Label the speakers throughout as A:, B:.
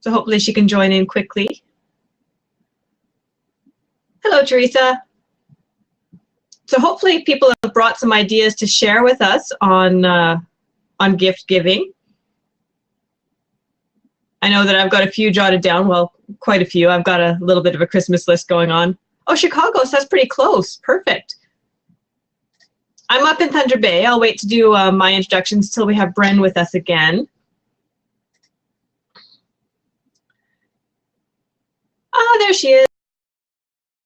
A: So hopefully she can join in quickly. Hello, Teresa. So hopefully people have brought some ideas to share with us on gift giving. I know that I've got a few jotted down, well, quite a few. I've got a little bit of a Christmas list going on. Oh, Chicago, so that's pretty close. Perfect. I'm up in Thunder Bay. I'll wait to do my introductions till we have Bren with us again. Oh, there she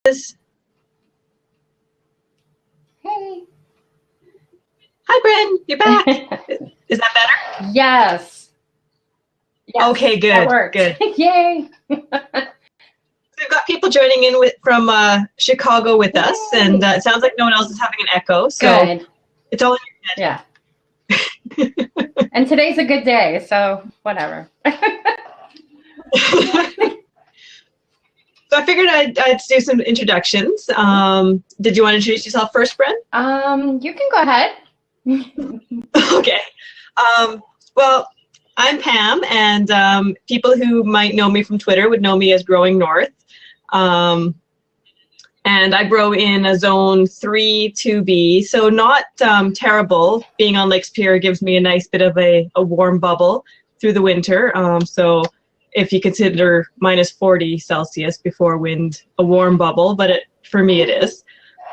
A: is.
B: Hey.
A: Hi, Bren. You're back. Is that better?
B: Yes. Yes,
A: okay, good.
B: That worked.
A: Good.
B: Yay.
A: We've got people joining in from Chicago with us, and it sounds like no one else is having an echo. So
B: good.
A: It's all in your head.
B: Yeah. And today's a good day, so whatever.
A: So I figured I'd do some introductions. Did you want to introduce yourself first, Bren?
B: You can go ahead.
A: Okay. Well, I'm Pam, and people who might know me from Twitter would know me as Growing North. And I grow in a zone 3 2B, so not terrible. Being on Lake Superior gives me a nice bit of a warm bubble through the winter. So if you consider minus 40 Celsius before wind a warm bubble, but for me it is.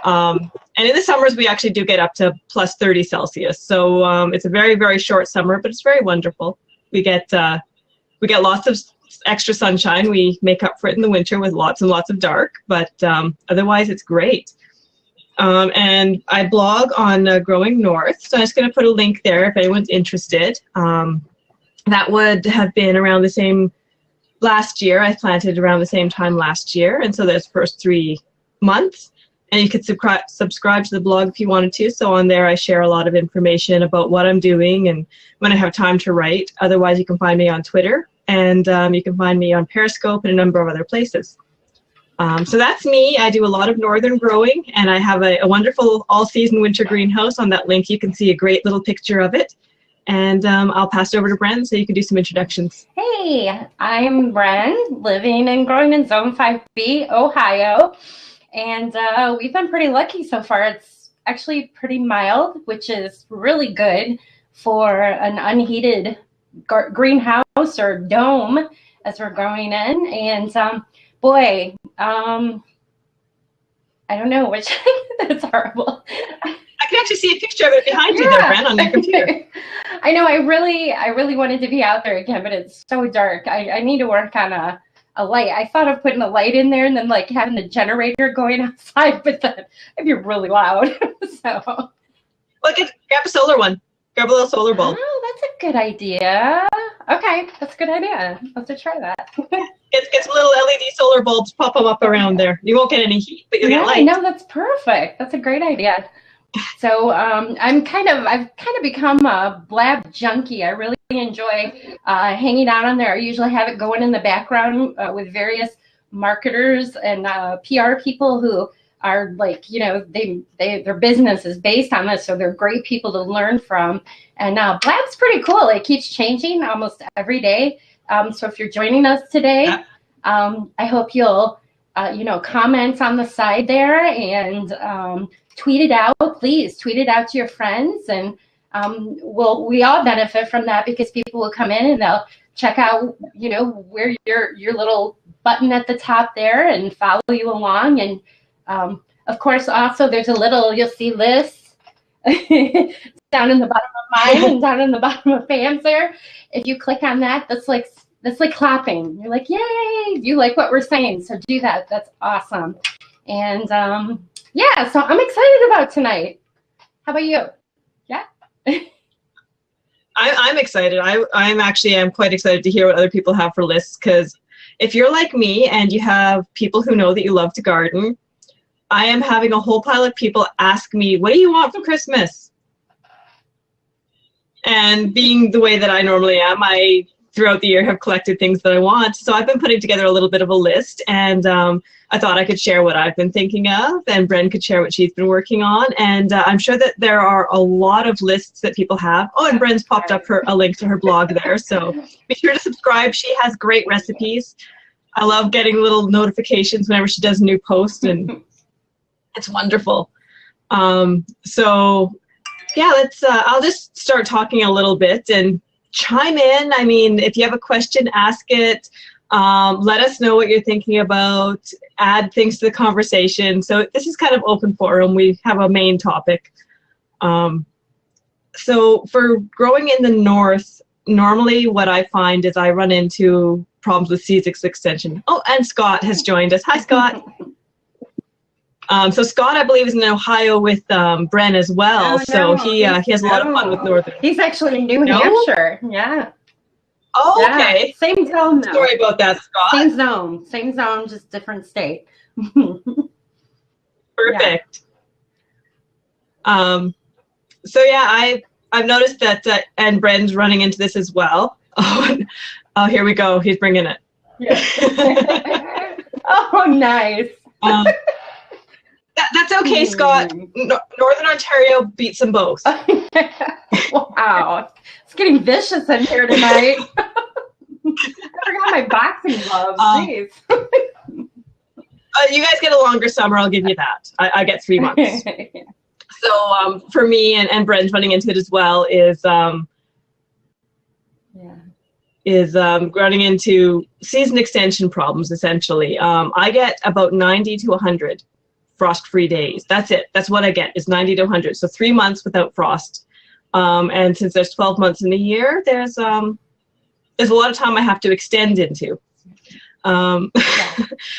A: And in the summers we actually do get up to plus 30 Celsius. So it's a very, very short summer, but it's very wonderful. We get lots of extra sunshine. We make up for it in the winter with lots and lots of dark, but otherwise it's great. And I blog on Growing North, so I'm just going to put a link there if anyone's interested. That would have been around the same last year. I planted around the same time last year, and so there's first 3 months. And you could subscribe to the blog if you wanted to. So on there I share a lot of information about what I'm doing and when I have time to write. Otherwise you can find me on Twitter, and you can find me on Periscope and a number of other places. So that's me. I do a lot of northern growing, and I have a wonderful all-season winter greenhouse. On that link you can see a great little picture of it. And I'll pass it over to Bren so you can do some introductions.
B: Hey, I'm Bren, living and growing in Zone 5B, Ohio. And we've been pretty lucky so far. It's actually pretty mild, which is really good for an unheated greenhouse or dome as we're growing in. And boy, I don't know which. That's horrible.
A: I can actually see a picture of it behind you there, Bren, on your computer.
B: I know. I really wanted to be out there again, but it's so dark. I need to work on a light. I thought of putting a light in there and then like having the generator going outside, but then it'd be really loud. So, well,
A: grab a solar one. Grab a little solar bulb.
B: Oh, that's a good idea. Okay, that's a good idea. I'll have to try that.
A: Get some little LED solar bulbs, pop them up around there. You won't get any heat, but you'll get light.
B: No, that's perfect. That's a great idea. So I've kind of become a BLAB junkie. I really enjoy hanging out on there. I usually have it going in the background with various marketers and PR people who are like, you know, their business is based on this, so they're great people to learn from. And BLAB's pretty cool. It keeps changing almost every day. So if you're joining us today, I hope you'll comment on the side there and tweet it out. Please tweet it out to your friends, and we all benefit from that because people will come in and they'll check out, you know, where your little button at the top there and follow you along. And of course, also there's a little, you'll see lists down in the bottom of mine and down in the bottom of Pam's there. If you click on that, that's like clapping. You're like, yay! You like what we're saying, so do that. That's awesome. And yeah, so I'm excited about tonight. How about you? Yeah.
A: I'm excited. I'm quite excited to hear what other people have for lists, because if you're like me and you have people who know that you love to garden, I am having a whole pile of people ask me, what do you want for Christmas? And being the way that I normally am, I throughout the year have collected things that I want. So I've been putting together a little bit of a list, and I thought I could share what I've been thinking of, and Bren could share what she's been working on. And I'm sure that there are a lot of lists that people have. Oh, and Bren's popped up a link to her blog there. So be sure to subscribe. She has great recipes. I love getting little notifications whenever she does a new post, and it's wonderful. So yeah, I'll just start talking a little bit and chime in. I mean, if you have a question, ask it. Let us know what you're thinking about. Add things to the conversation. So this is kind of open forum. We have a main topic. So for growing in the north, normally what I find is I run into problems with season extension. Oh, and Scott has joined us. Hi, Scott. So Scott, I believe, is in Ohio with Bren as well.
B: Oh,
A: so
B: no.
A: he has a lot of fun with Northern.
B: He's actually in New Hampshire. Yeah.
A: Oh,
B: Yeah.
A: okay.
B: Same zone, though.
A: Sorry about that, Scott.
B: Same zone, just different state.
A: Perfect. Yeah. So yeah, I've noticed that, and Bren's running into this as well. Oh, here we go. He's bringing it.
B: Yeah. Oh, nice.
A: That's okay, Scott. Northern Ontario beats them both.
B: Wow. It's getting vicious in here tonight. I forgot my boxing gloves. Jeez.
A: You guys get a longer summer. I'll give you that. I get 3 months.
B: Yeah.
A: So for me, and Bren's running into it as well, is running into season extension problems, essentially. I get about 90 to 100 frost-free days. That's it. That's what I get, is 90 to 100. So 3 months without frost. And since there's 12 months in the year, there's a lot of time I have to extend into. Yeah,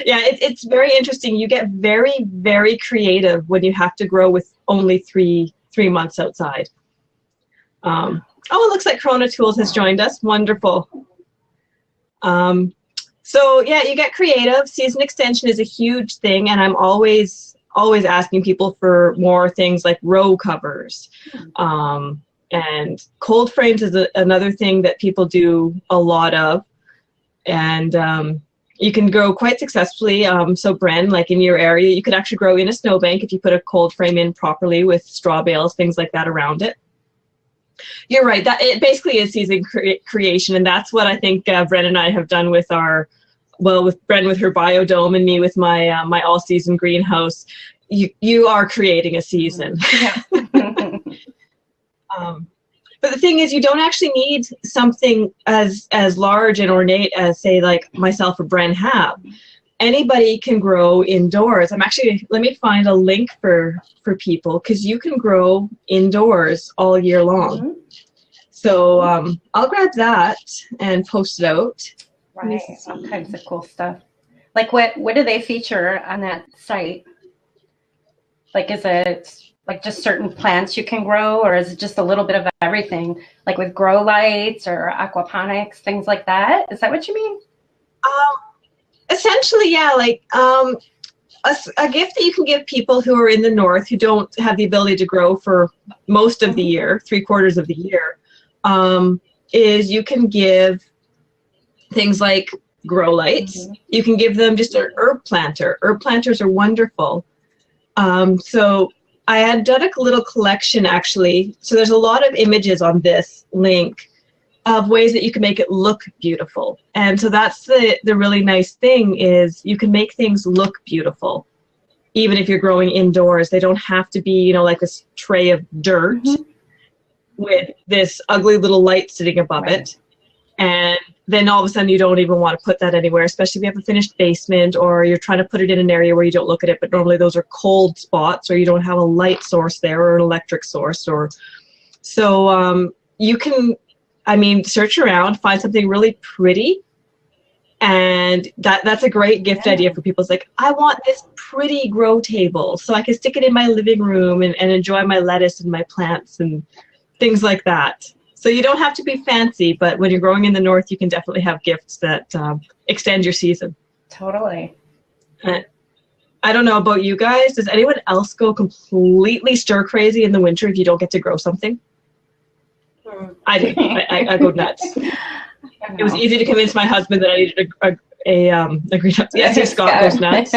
A: it's very interesting. You get very, very creative when you have to grow with only three months outside. Oh, it looks like Corona Tools has joined us. Wonderful. So yeah, you get creative. Season extension is a huge thing, and I'm always asking people for more things like row covers. And cold frames is another thing that people do a lot of. And you can grow quite successfully. So Bren, like in your area, you could actually grow in a snowbank if you put a cold frame in properly with straw bales, things like that around it. You're right. That it basically is season creation, and that's what I think Bren and I have done with with Bren with her biodome and me with my my all-season greenhouse. You are creating a season.
B: Yeah.
A: But the thing is, you don't actually need something as large and ornate as, say, like myself or Bren have. Anybody can grow indoors. Let me find a link for people, because you can grow indoors all year long.
B: Mm-hmm.
A: So I'll grab that and post it out.
B: Right, all kinds of cool stuff. Like what do they feature on that site? Like, is it like just certain plants you can grow, or is it just a little bit of everything? Like with grow lights or aquaponics, things like that? Is that what you mean?
A: Essentially, yeah. Like a gift that you can give people who are in the north who don't have the ability to grow for most of the year, 3/4 of the year, is you can give things like grow lights. Mm-hmm. You can give them just an herb planter. Herb planters are wonderful. So I had done a little collection, actually. So there's a lot of images on this link of ways that you can make it look beautiful. And so that's the really nice thing, is you can make things look beautiful. Even if you're growing indoors, they don't have to be, like this tray of dirt with this ugly little light sitting above it. And then all of a sudden you don't even want to put that anywhere, especially if you have a finished basement or you're trying to put it in an area where you don't look at it, but normally those are cold spots, or you don't have a light source there or an electric source. So you can, search around, find something really pretty, and that's a great gift idea for people. It's like, I want this pretty grow table so I can stick it in my living room and enjoy my lettuce and my plants and things like that. So you don't have to be fancy, but when you're growing in the north, you can definitely have gifts that extend your season.
B: Totally.
A: I don't know about you guys. Does anyone else go completely stir crazy in the winter if you don't get to grow something? I do. I go nuts. It was easy to convince my husband that I needed a greenhouse. Yes, Scott goes nuts.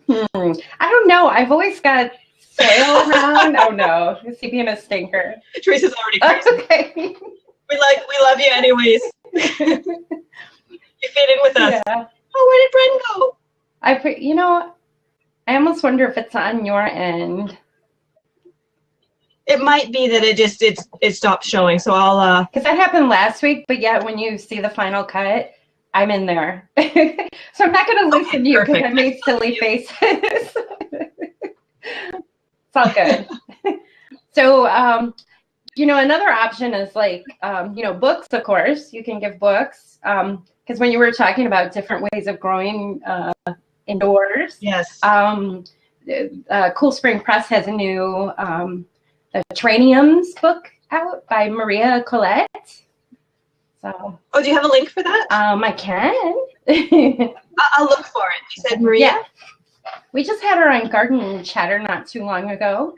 B: I don't know. I've always got soil around. Oh no, is he being a stinker?
A: Teresa's already crazy.
B: Okay.
A: We love you anyways. You fit in with us.
B: Yeah.
A: Oh, where did Bren go?
B: I almost wonder if it's on your end.
A: It might be that it stopped showing. So I'll
B: because that happened last week, but yet when you see the final cut, I'm in there. So I'm not going to listen to you because I made silly faces. It's all good. So, another option is like, books, of course. You can give books. Because when you were talking about different ways of growing indoors.
A: Yes.
B: Cool Spring Press has a new the Terraniums book out by Maria Colette. So.
A: Oh, do you have a link for that?
B: I can.
A: I'll look for it. You said Maria?
B: Yeah. We just had her on Garden Chatter not too long ago.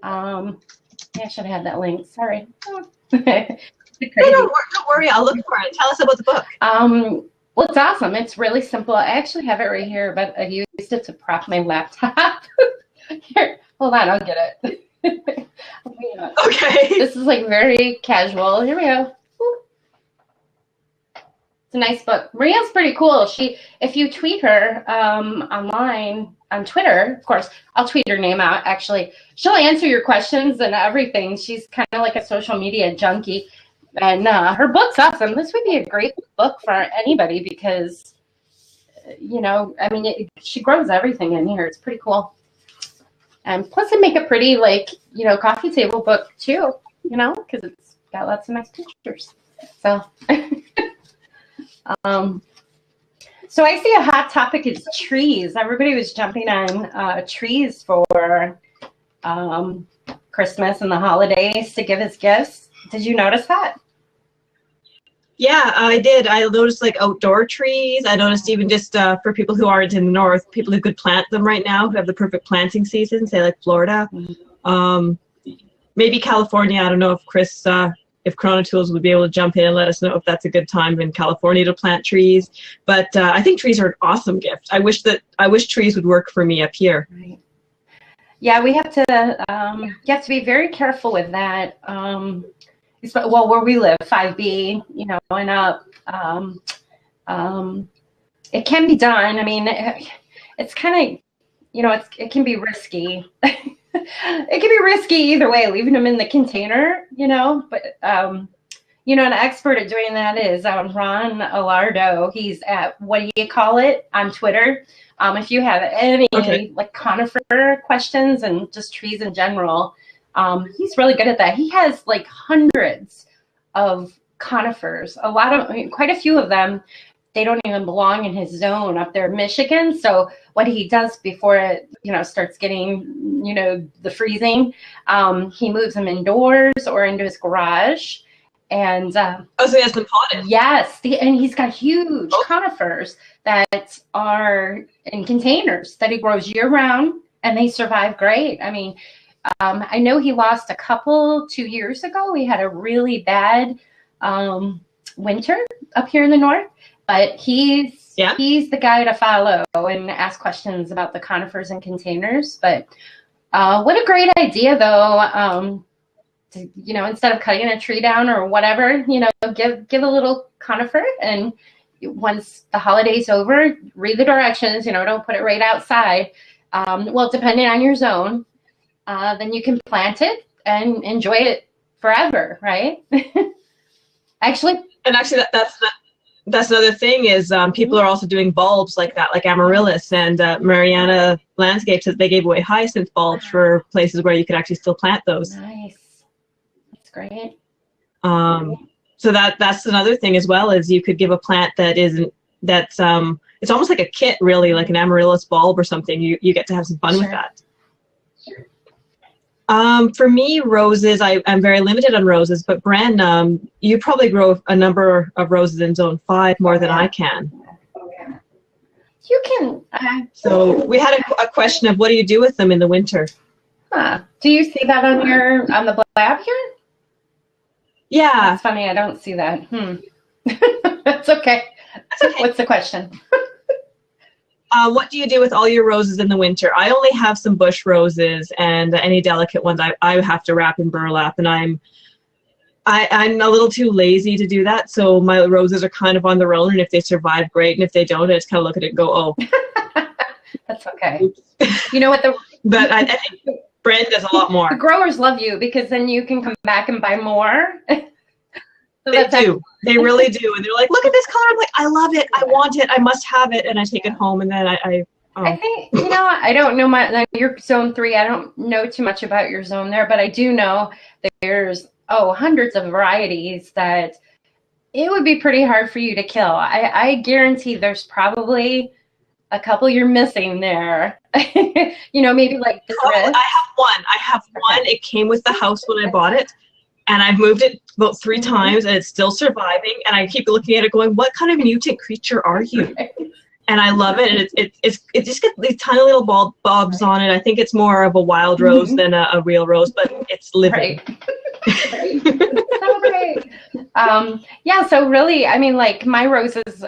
B: I should have had that link. Sorry.
A: No, don't worry. I'll look for it. Tell us about the book.
B: Well, it's awesome. It's really simple. I actually have it right here, but I used it to prop my laptop. Here, hold on. I'll get it.
A: Okay.
B: This is like very casual. Here we go. It's a nice book. Maria's pretty cool. If you tweet her online on Twitter, of course, I'll tweet her name out. Actually, she'll answer your questions and everything. She's kind of like a social media junkie, and her book's awesome. This would be a great book for anybody because, she grows everything in here. It's pretty cool, and plus, it make a pretty coffee table book too. Because it's got lots of nice pictures. So. So I see a hot topic is trees. Everybody was jumping on trees for Christmas and the holidays to give as gifts. Did you notice that?
A: Yeah, I did. I noticed outdoor trees. I noticed even just for people who aren't in the north, people who could plant them right now, who have the perfect planting season, say like Florida. Maybe California. I don't know if Chris... if Corona Tools would be able to jump in and let us know if that's a good time in California to plant trees. But I think trees are an awesome gift. I wish trees would work for me up here.
B: Right. Yeah, we have to. You have to be very careful with that. Well, where we live, 5B, and up. It can be done. I mean, it's kind of, it can be risky. It can be risky either way, leaving them in the container, but, an expert at doing that is Ron Alardo. He's at What Do You Call It on Twitter. If you have any conifer questions and just trees in general, he's really good at that. He has hundreds of conifers, quite a few of them. They don't even belong in his zone up there in Michigan. So what he does before it, starts getting, the freezing, he moves them indoors or into his garage. And
A: so he has them potted.
B: Yes, and he's got huge conifers that are in containers that he grows year round, and they survive great. I mean, I know he lost a couple 2 years ago. We had a really bad winter up here in the north. But he's the guy to follow and ask questions about the conifers and containers. But what a great idea, though, to, instead of cutting a tree down or whatever, give a little conifer. And once the holiday's over, read the directions, don't put it right outside. Well, depending on your zone, then you can plant it and enjoy it forever, right? Actually,
A: that's another thing is people are also doing bulbs like that, like amaryllis, and Mariana Landscapes, they gave away hyacinth bulbs for places where you could actually still plant those.
B: Nice. That's great.
A: So that's another thing as well, is you could give a plant it's almost like a kit, really, like an amaryllis bulb or something. You get to have some fun with that.
B: Sure.
A: For me, roses, I'm very limited on roses, but Bren, you probably grow a number of roses in Zone 5 more than I can.
B: You can.
A: So we had a question of what do you do with them in the winter?
B: Do you see that on the BLAB here?
A: Yeah.
B: That's funny. I don't see that. That's okay. What's the question?
A: What do you do with all your roses in the winter? I only have some bush roses, and any delicate ones I have to wrap in burlap, and I'm a little too lazy to do that, so my roses are kind of on their own, and if they survive, great, and if they don't, I just kind of look at it and go, oh.
B: That's okay. You know what?
A: But I think Brand does a lot more.
B: The growers love you because then you can come back and buy more. So
A: they do. They really do. And they're like, look at this color. I'm like, I love it. I want it. I must have it. And I take it home, and then I
B: think, I don't know your zone 3. I don't know too much about your zone there, but I do know that there's hundreds of varieties that it would be pretty hard for you to kill. I guarantee there's probably a couple you're missing there. Maybe like this.
A: I have one. It came with the house when I bought it, and I've moved it about 3 times, and it's still surviving. And I keep looking at it, going, "What kind of mutant creature are you?" And I love it. And it just gets these tiny little bulbs on it. I think it's more of a wild rose than a real rose, but it's living.
B: Right. So great. So really, I mean, like my roses,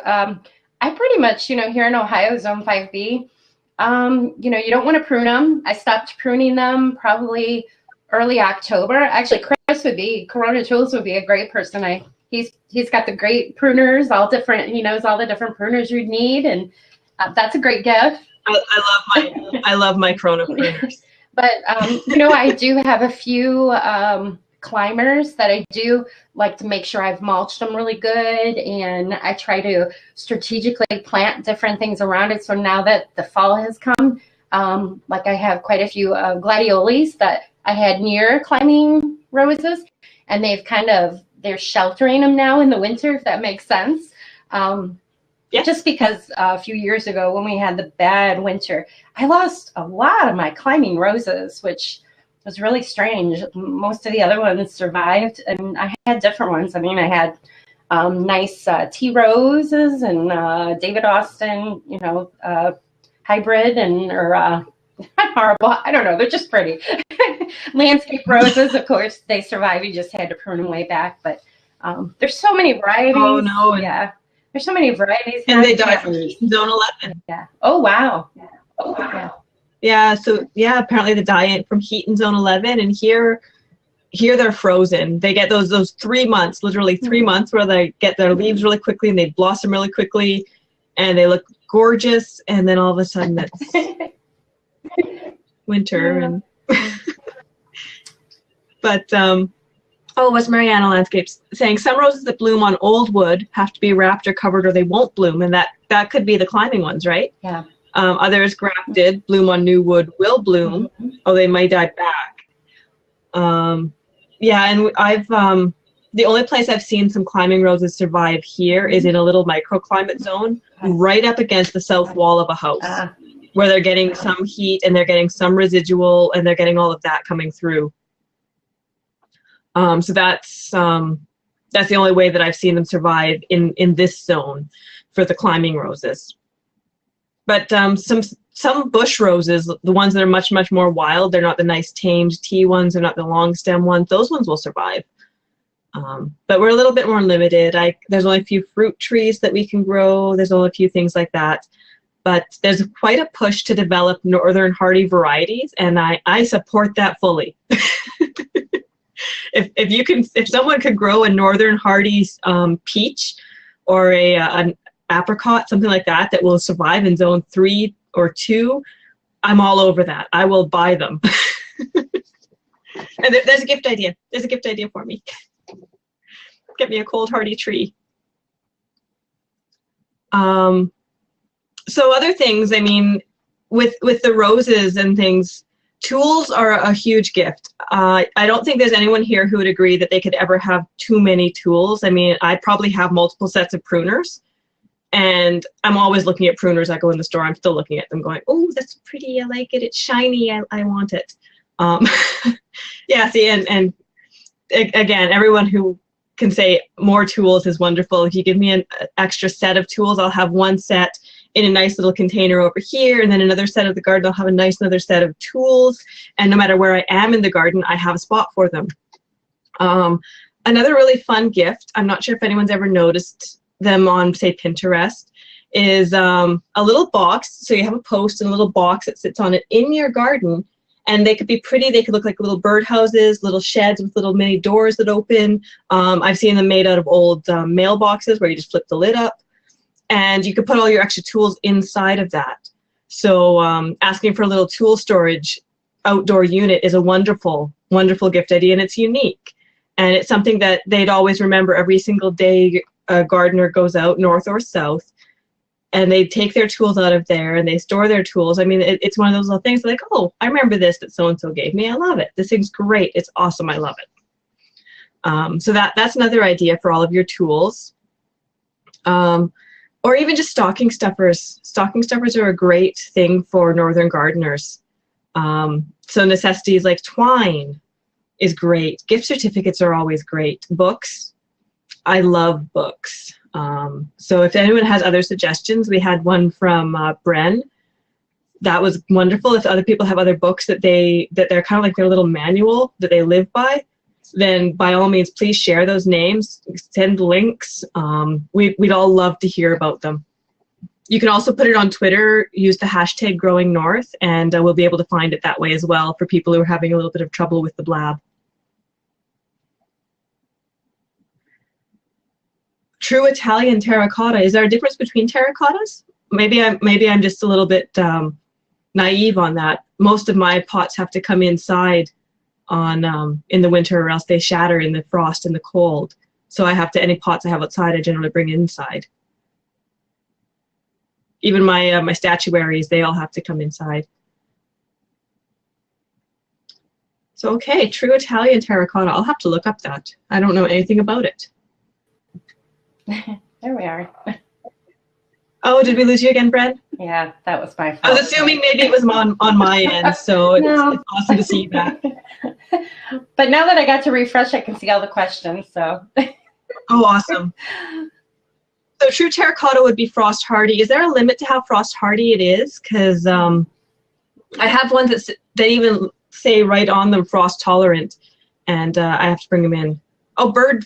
B: I pretty much, here in Ohio, zone 5B, you don't want to prune them. I stopped pruning them probably early October. Actually, Corona Tools would be a great person. He's got the great pruners, all different. He knows all the different pruners you'd need, and that's a great gift.
A: I love my Corona pruners.
B: But I do have a few climbers that I do like to make sure I've mulched them really good, and I try to strategically plant different things around it. So now that the fall has come, like I have quite a few gladioles that I had near climbing roses, and they're sheltering them now in the winter, if that makes sense. Just because a few years ago when we had the bad winter, I lost a lot of my climbing roses, which was really strange. Most of the other ones survived, and I had different ones. I mean, I had nice tea roses and David Austin, hybrid or horrible. I don't know. They're just pretty. Landscape roses, of course, they survive. You just had to prune them way back. But there's so many varieties. Oh no! Yeah, there's so many varieties.
A: And they die from zone 11.
B: Yeah. Oh wow. Yeah. Oh wow.
A: Yeah. So apparently they die from heat in zone 11, and here they're frozen. They get those 3 months, literally 3 months, where they get their leaves really quickly and they blossom really quickly, and they look gorgeous. And then all of a sudden it's winter. And but what's Mariana Landscapes saying? Some roses that bloom on old wood have to be wrapped or covered, or they won't bloom, and that could be the climbing ones, right?
B: Yeah.
A: Others grafted, bloom on new wood, will bloom. They might die back. And I've the only place I've seen some climbing roses survive here is in a little microclimate zone right up against the south wall of a house, where they're getting some heat and they're getting some residual, and they're getting all of that coming through. So that's the only way that I've seen them survive in this zone for the climbing roses. But some bush roses, the ones that are much, much more wild, they're not the nice tamed tea ones, they're not the long stem ones, those ones will survive. But we're a little bit more limited. There's only a few fruit trees that we can grow. There's only a few things like that. But there's quite a push to develop northern hardy varieties, and I support that fully. If someone could grow a northern hardy peach or an apricot, something like that will survive in zone 3 or 2, I'm all over that. I will buy them. And there's a gift idea. There's a gift idea for me. Get me a cold hardy tree. So other things, I mean, with the roses and things, tools are a huge gift. I don't think there's anyone here who would agree that they could ever have too many tools. I mean, I probably have multiple sets of pruners, and I'm always looking at pruners. I go in the store, I'm still looking at them going, oh, that's pretty, I like it, it's shiny, I want it. See, and again, everyone who can say more tools is wonderful. If you give me an extra set of tools, I'll have one set in a nice little container over here, and then another set of the garden, I'll have another set of tools, and no matter where I am in the garden, I have a spot for them. Another really fun gift, I'm not sure if anyone's ever noticed them on, say, Pinterest, is a little box. So you have a post and a little box that sits on it in your garden, and they could be pretty. They could look like little birdhouses, little sheds with little mini doors that open. I've seen them made out of old mailboxes where you just flip the lid up, and you could put all your extra tools inside of that. So asking for a little tool storage outdoor unit is a wonderful, wonderful gift idea, and it's unique. And it's something that they'd always remember every single day a gardener goes out, north or south, and they take their tools out of there and they store their tools. I mean, it's one of those little things like, oh, I remember this that so-and-so gave me. I love it. This thing's great. It's awesome. I love it. So that's another idea for all of your tools. Or even just stocking stuffers. Stocking stuffers are a great thing for northern gardeners. So necessities like twine is great. Gift certificates are always great. Books. I love books. So if anyone has other suggestions, we had one from Bren. That was wonderful. If other people have other books that they're kind of like their little manual that they live by, then by all means, please share those names, send links. We'd all love to hear about them. You can also put it on Twitter, use the hashtag Growing North, and we'll be able to find it that way as well for people who are having a little bit of trouble with the BLAB. True Italian terracotta. Is there a difference between terracottas? Maybe I'm just a little bit naive on that. Most of my pots have to come inside on in the winter, or else they shatter in the frost and the cold. So I have to, any pots I have outside, I generally bring inside. Even my my statuaries, they all have to come inside. So okay, true Italian terracotta. I'll have to look up that. I don't know anything about it.
B: There we are.
A: Oh, did we lose you again, Brent?
B: Yeah, that was my fault.
A: I was assuming maybe it was on my end, so it's awesome to see you back.
B: But now that I got to refresh, I can see all the questions. So.
A: Oh, awesome. So true terracotta would be frost hardy. Is there a limit to how frost hardy it is? Because I have ones that even say right on them frost tolerant, and I have to bring them in. Oh, bird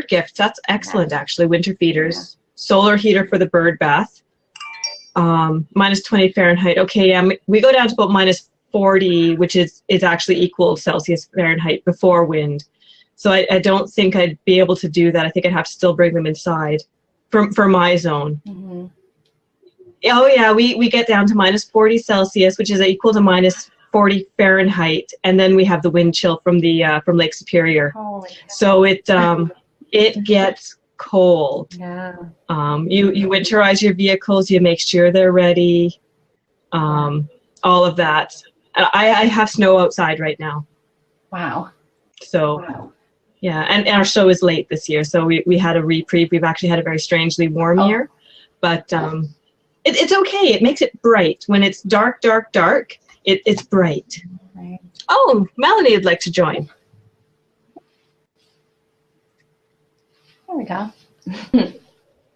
A: gifts. That's excellent, actually. Winter feeders. Yeah. Solar heater for the bird bath. Minus 20 Fahrenheit. Okay, yeah, we go down to about minus 40, which is actually equal Celsius Fahrenheit before wind. So I don't think I'd be able to do that. I think I'd have to still bring them inside for my zone. Mm-hmm. Oh yeah, we get down to minus 40 Celsius, which is equal to minus 40 Fahrenheit, and then we have the wind chill from the from Lake Superior. So it gets cold. Yeah. You winterize your vehicles, you make sure they're ready, all of that. I have snow outside right now. Wow. So, wow. Yeah, and our show is late this year, so we had a reprieve. We've actually had a very strangely warm year, but it's okay. It makes it bright. When it's dark, dark, dark, it's bright. Right. Oh, Melanie would like to join.
B: There we go.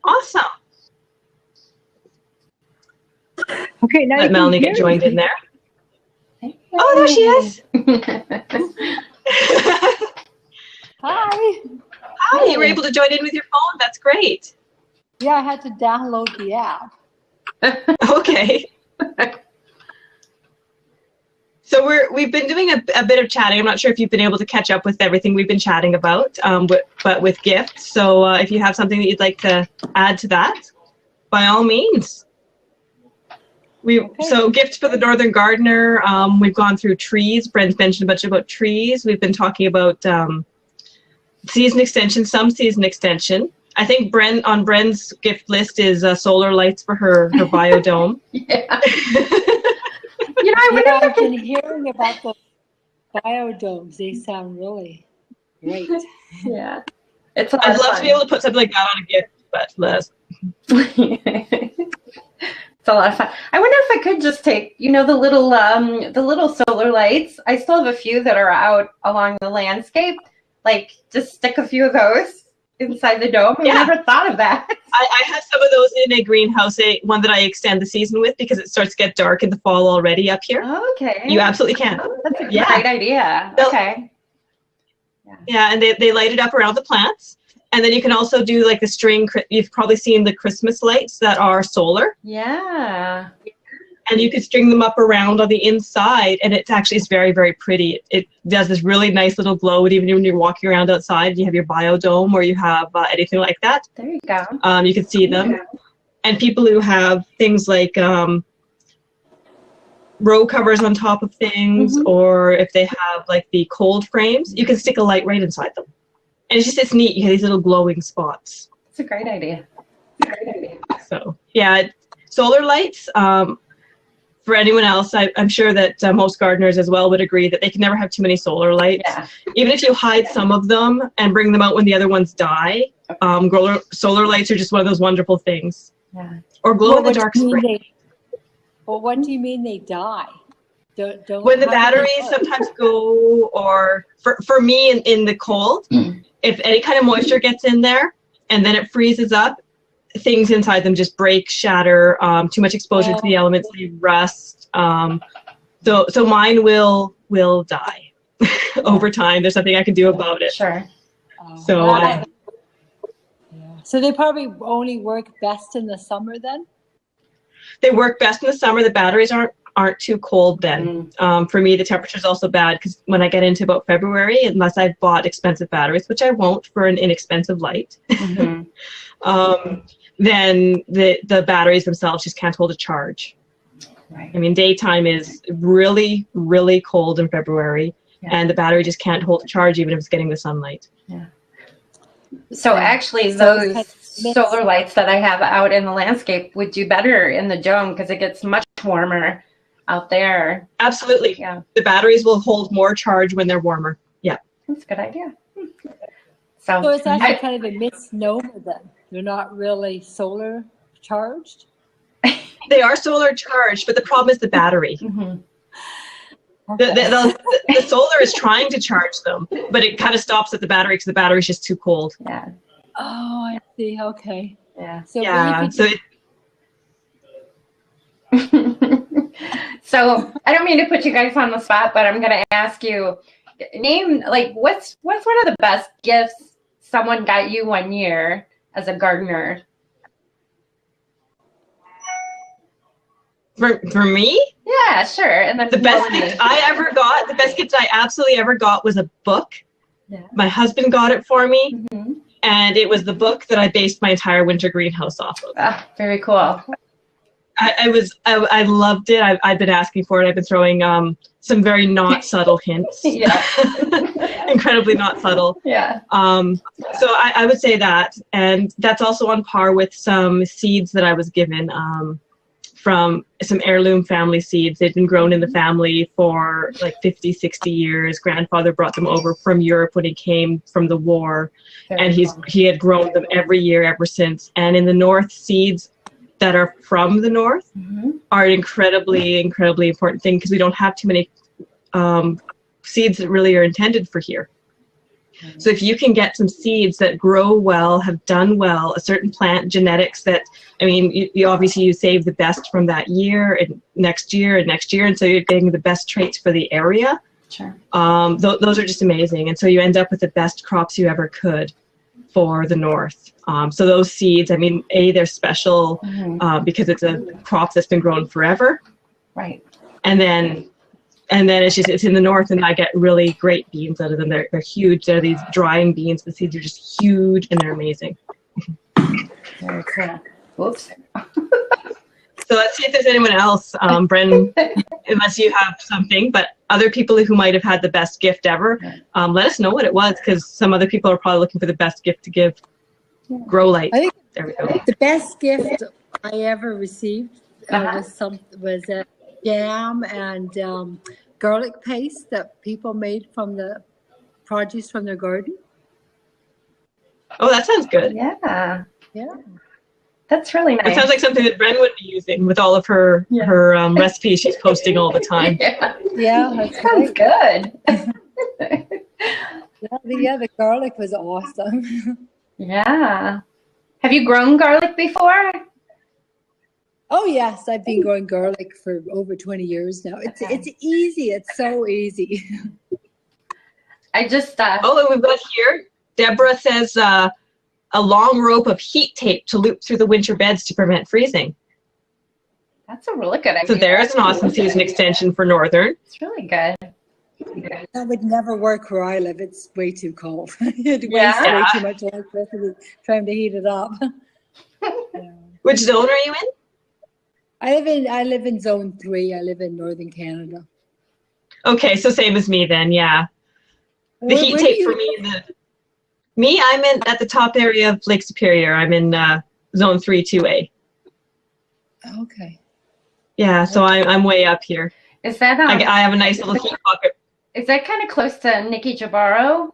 A: Awesome.
C: Okay, now
A: let Melanie get joined in there. Oh, there she is.
C: Hi.
A: Hi, you were able to join in with your phone. That's great.
C: Yeah, I had to download the app.
A: Okay. So we've been doing a bit of chatting. I'm not sure if you've been able to catch up with everything we've been chatting about, but with gifts. So if you have something that you'd like to add to that, by all means. So gifts for the Northern Gardener. We've gone through trees. Bren's mentioned a bunch about trees. We've been talking about season extension, some season extension. I think on Bren's gift list is solar lights for her biodome.
B: Yeah. You know,
C: I've been hearing about the biodomes. They sound really great.
B: Yeah. It's a lot
A: I'd love
B: fun.
A: to be able to put something like that on a gift, but less.
B: It's a lot of fun. I wonder if I could just take, you know, the little solar lights. I still have a few that are out along the landscape. Like, just stick a few of those inside the dome. I never thought of that.
A: I have some of those in a greenhouse, one that I extend the season with because it starts to get dark in the fall already up here.
B: Okay.
A: You absolutely can.
B: Oh, that's a great idea. Okay.
A: Yeah, and they light it up around the plants. And then you can also do like the string, you've probably seen the Christmas lights that are solar.
B: Yeah.
A: And you can string them up around on the inside, and it's very, very pretty. It does this really nice little glow, even when you're walking around outside and you have your biodome or you have anything like that.
B: There you go.
A: You can see them. And people who have things like row covers on top of things, or if they have like the cold frames, you can stick a light right inside them. And it's neat. You have these little glowing spots.
B: It's a great idea.
A: So yeah, solar lights. For anyone else, I'm sure that most gardeners as well would agree that they can never have too many solar lights.
B: Yeah.
A: Even if you hide some of them and bring them out when the other ones die, solar lights are just one of those wonderful things.
B: Yeah.
A: Or glow-in-the-dark spray.
C: Well, what do you mean they die? Don't
A: when the batteries sometimes go, or for me in the cold, if any kind of moisture gets in there and then it freezes up, things inside them just break, shatter, too much exposure to the elements, they rust. So mine will die over time. There's nothing I can do about it.
B: Sure.
C: So they probably only work best in the summer then?
A: They work best in the summer. The batteries aren't too cold then. For me, the temperature is also bad because when I get into about February, unless I've bought expensive batteries, which I won't for an inexpensive light, then the batteries themselves just can't hold a charge.
B: Right.
A: I mean, daytime is really, really cold in February, and the battery just can't hold a charge even if it's getting the sunlight.
B: Yeah. So actually, those solar lights that I have out in the landscape would do better in the dome because it gets much warmer out there.
A: Absolutely.
B: Yeah.
A: The batteries will hold more charge when they're warmer. Yeah.
B: That's a good idea.
C: So it's actually kind of a misnomer then. They're not really solar charged?
A: They are solar charged, but the problem is the battery. The solar is trying to charge them, but it kind of stops at the battery because the battery is just too cold.
B: Yeah.
C: Oh, I see. Okay.
B: Yeah.
C: So
B: So I don't mean to put you guys on the spot, but I'm going to ask you, name what's one of the best gifts someone got you one year as a gardener?
A: For me?
B: Yeah, sure. And then
A: the best gift I absolutely ever got was a book.
B: Yeah.
A: My husband got it for me, and it was the book that I based my entire winter greenhouse off of.
B: Ah, very cool.
A: I loved it. I've been asking for it. I've been throwing some very not subtle hints.
B: Yeah.
A: Incredibly not subtle.
B: Yeah.
A: So I would say that, and that's also on par with some seeds that I was given from some heirloom family seeds. They'd been grown in the family for like 50, 60 years. Grandfather brought them over from Europe when he came from the war, and he had grown them every year ever since. And in the north, seeds that are from the north are an incredibly, incredibly important thing because we don't have too many seeds that really are intended for here. So if you can get some seeds that grow well, have done well, a certain plant genetics that, I mean, you obviously you save the best from that year and next year, and so you're getting the best traits for the area.
B: Sure.
A: Those are just amazing, and so you end up with the best crops you ever could for the north. So those seeds, I mean, they're special because it's a crop that's been grown forever.
B: Right.
A: And then it's in the north, and I get really great beans out of them. They're huge. They're these drying beans. The seeds are just huge, and they're amazing.
B: Very cool. Whoops.
A: So let's see if there's anyone else, Bren, unless you have something, but other people who might have had the best gift ever, let us know what it was, because some other people are probably looking for the best gift to give. Grow light.
C: I think
A: there we go.
C: The best gift I ever received was a jam and garlic paste that people made from the produce from their garden.
A: Oh, that sounds good.
B: Yeah.
C: Yeah.
B: That's really nice.
A: It sounds like something that Bren would be using with all of her recipes she's posting all the time.
C: Yeah, that's
B: sounds good.
C: The garlic was awesome.
B: Yeah. Have you grown garlic before?
C: Oh yes, I've been growing garlic for over 20 years now. It's easy. It's so easy.
B: I just
A: Oh, and we've got here, Deborah says a long rope of heat tape to loop through the winter beds to prevent freezing.
B: That's a really good idea.
A: So there's an awesome season extension for Northern.
B: It's really good.
C: That would never work where I live. It's way too cold. It
B: Yeah.
C: wastes way too much electricity trying to heat it up. Yeah.
A: Which zone are you in?
C: I live in zone 3. I live in northern Canada.
A: Okay, so same as me then, yeah. The heat tape for me, I'm in at the top area of Lake Superior. I'm in zone 3, 2A.
C: Okay.
A: Yeah, so I'm way up here.
B: Is that
A: I have a nice little heat pocket.
B: is that kind of close to Nikki Jabaro?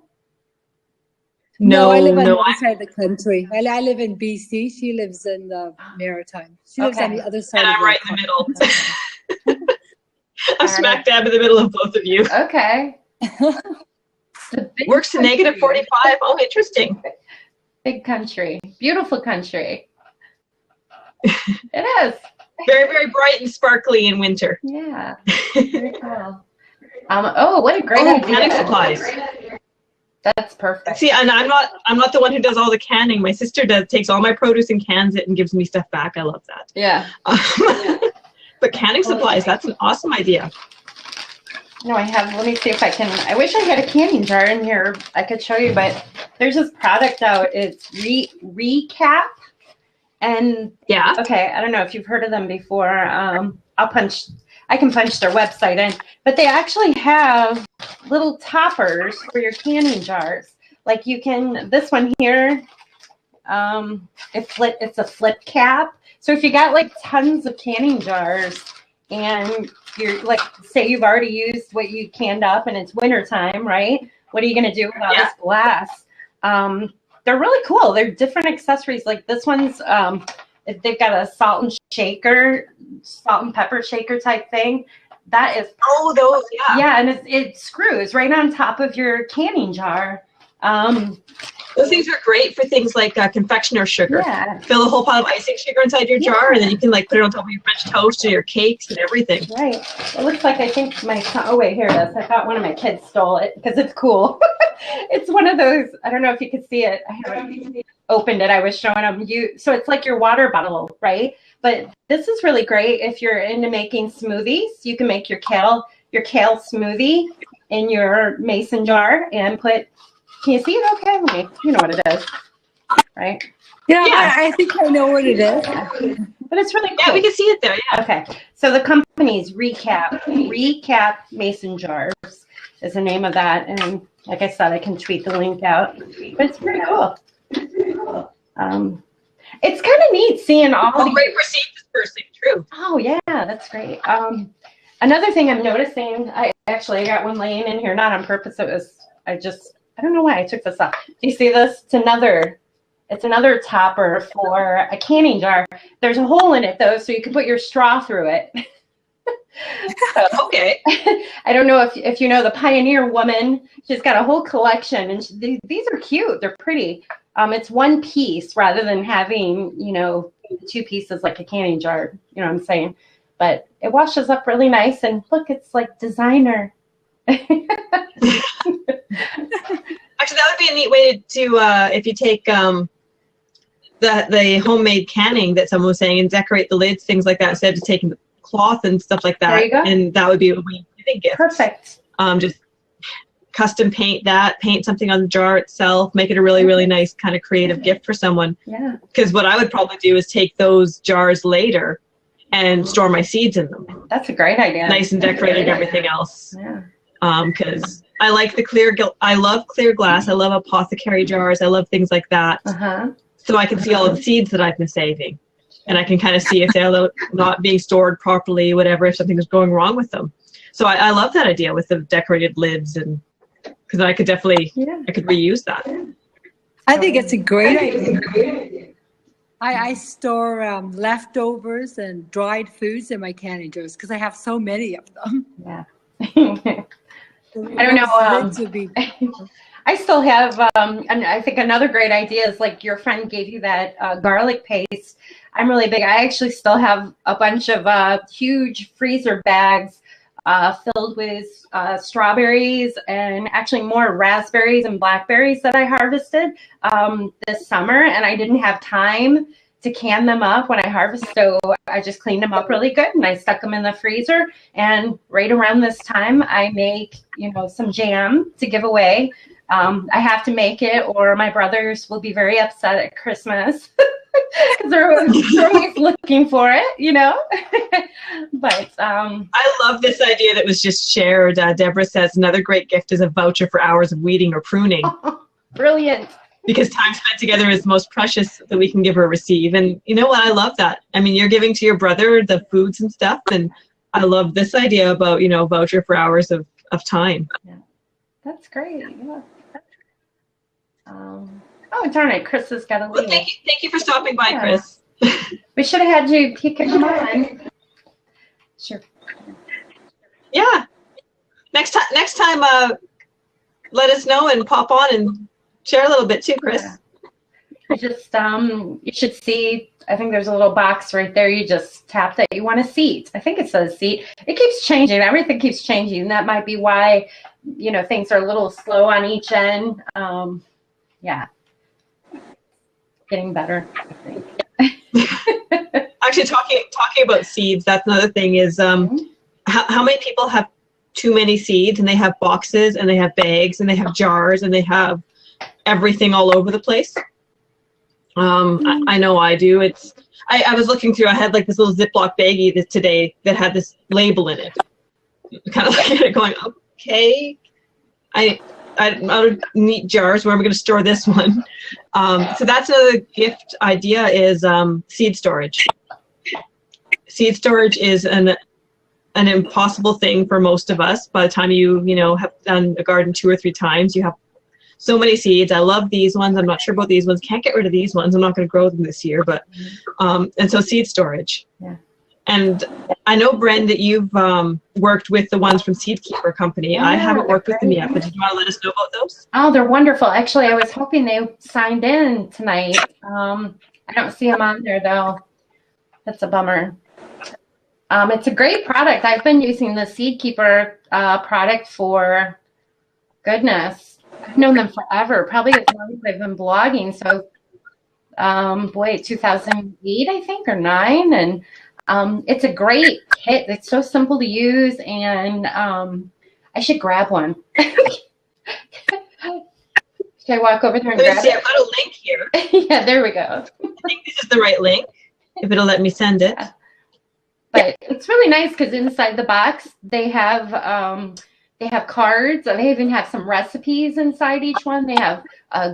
A: No,
C: I live on the
A: no,
C: other side of the country. I live in BC. She lives in the Maritime. She lives on the other side.
A: and
C: of
A: I'm
C: the
A: right in the middle. I'm smack dab in the middle of both of you.
B: Okay.
A: Works to negative 45. Oh, interesting.
B: Big country. Beautiful country. It is.
A: Very, very bright and sparkly in winter.
B: Yeah. Very cool. Oh, what a great idea.
A: Canning supplies.
B: That's perfect.
A: See, and I'm not the one who does all the canning. My sister takes all my produce and cans it and gives me stuff back. I love that.
B: Yeah.
A: But canning supplies, that's an awesome idea.
B: No, I have, let me see if I can, I wish I had a canning jar in here I could show you, but there's this product out, it's Recap. And
A: yeah,
B: okay, I don't know if you've heard of them before. I can punch their website in, but they actually have little toppers for your canning jars. Like you can, this one here, it's a flip cap. So if you got like tons of canning jars and you're like, say you've already used what you canned up and it's winter time, right? What are you going to do with all this glass? They're really cool. They're different accessories. Like this one's, they've got a salt and pepper shaker type thing. That is,
A: oh, those, yeah.
B: Yeah, and it screws right on top of your canning jar.
A: Those things are great for things like confectioner sugar.
B: Yeah.
A: Fill a whole pile of icing sugar inside your jar, and then you can like put it on top of your French toast or your cakes and everything.
B: Right. It looks like I think my son, oh wait, here it is. I thought one of my kids stole it because it's cool. It's one of those, I don't know if you could see it. I haven't opened it. I was showing them you. So it's like your water bottle, right? But this is really great if you're into making smoothies. You can make your kale smoothie in your mason jar and put, can you see it okay? You know what it is, right?
C: Yeah, I think I know what it is.
B: But it's really cool.
A: Yeah, we can see it there, yeah.
B: Okay, so the company's Recap Mason Jars is the name of that. And like I said, I can tweet the link out. But it's pretty cool. It's kind of neat seeing all the
A: great for seeing dispersing, true.
B: Oh, yeah, that's great. Another thing I'm noticing, I got one laying in here, not on purpose. It was, I don't know why I took this off. Do you see this? It's another topper for a canning jar. There's a hole in it though, so you can put your straw through it. So,
A: okay.
B: I don't know if you know the Pioneer Woman. She's got a whole collection, and these are cute. They're pretty. It's one piece rather than having, two pieces like a canning jar. You know what I'm saying? But it washes up really nice, and look, it's like designer.
A: Actually, that would be a neat way to if you take the homemade canning that someone was saying and decorate the lids, things like that, instead of taking the cloth and stuff like that.
B: There you go.
A: And that would be a way to think gift.
B: Perfect.
A: Just custom paint something on the jar itself, make it a really, really nice kind of creative gift for someone. Yeah. Because what I would probably do is take those jars later and store my seeds in them.
B: That's a great idea.
A: Nice and decorated and everything else.
B: Yeah.
A: Because I like I love clear glass. I love apothecary jars. I love things like that. So I can see all of the seeds that I've been saving. And I can kind of see if they're not being stored properly, whatever, if something is going wrong with them. So I love that idea with the decorated lids, and because I could definitely, I could reuse that.
C: I think it's a great idea. I store leftovers and dried foods in my canning jars because I have so many of them.
B: Yeah. I don't know. I still have, and I think another great idea is like your friend gave you that garlic paste. I'm really big. I actually still have a bunch of huge freezer bags filled with strawberries and actually more raspberries and blackberries that I harvested this summer, and I didn't have time to can them up when I harvest, so I just cleaned them up really good and I stuck them in the freezer. And right around this time, I make, you know, some jam to give away. I have to make it or my brothers will be very upset at Christmas because they're always looking for it, you know. But
A: I love this idea that was just shared. Deborah says another great gift is a voucher for hours of weeding or pruning.
B: Brilliant.
A: Because time spent together is the most precious that we can give or receive. And you know what? I love that. I mean, you're giving to your brother the foods and stuff. And I love this idea about, you know, voucher for hours of time.
B: Yeah, that's great. Yeah. Oh, darn it. Chris has got to leave.
A: Well, thank you for stopping by,
B: Yeah.
A: Chris.
B: We should have had you come on. Sure.
A: Yeah. Next time, let us know and pop on and share a little bit too, Chris.
B: Yeah. You just you should see, I think there's a little box right there. You just tap that you want a seat. I think it says seat. It keeps changing. Everything keeps changing. That might be why, you know, things are a little slow on each end. Yeah. Getting better, I think.
A: Actually, talking about seeds, that's another thing is how many people have too many seeds and they have boxes and they have bags and they have jars and they have everything all over the place. I know I do. I was looking through, I had like this little Ziploc baggie today that had this label in it. Kind of looking at it going, okay, I out of neat jars, where am I going to store this one? So that's another gift idea is seed storage. Seed storage is an impossible thing for most of us. By the time you have done a garden 2 or 3 times, you have so many seeds. I love these ones. I'm not sure about these ones. Can't get rid of these ones. I'm not going to grow them this year, but and so seed storage.
B: Yeah.
A: And I know, Bren, that you've worked with the ones from Seed Keeper Company.
B: Yeah,
A: I haven't worked with them yet, but did you want to let us know about those?
B: Oh, they're wonderful. Actually, I was hoping they signed in tonight. I don't see them on there, though. That's a bummer. It's a great product. I've been using the Seed Keeper product for, goodness, I've known them forever, probably as long as I've been blogging. So, boy, 2008, I think, or 9. And it's a great kit. It's so simple to use, and I should grab one. Should I walk over there and grab it?
A: I've got a link here.
B: Yeah, there we go.
A: I think this is the right link, if it'll let me send it.
B: Yeah. But it's really nice because inside the box they have cards. They even have some recipes inside each one. They have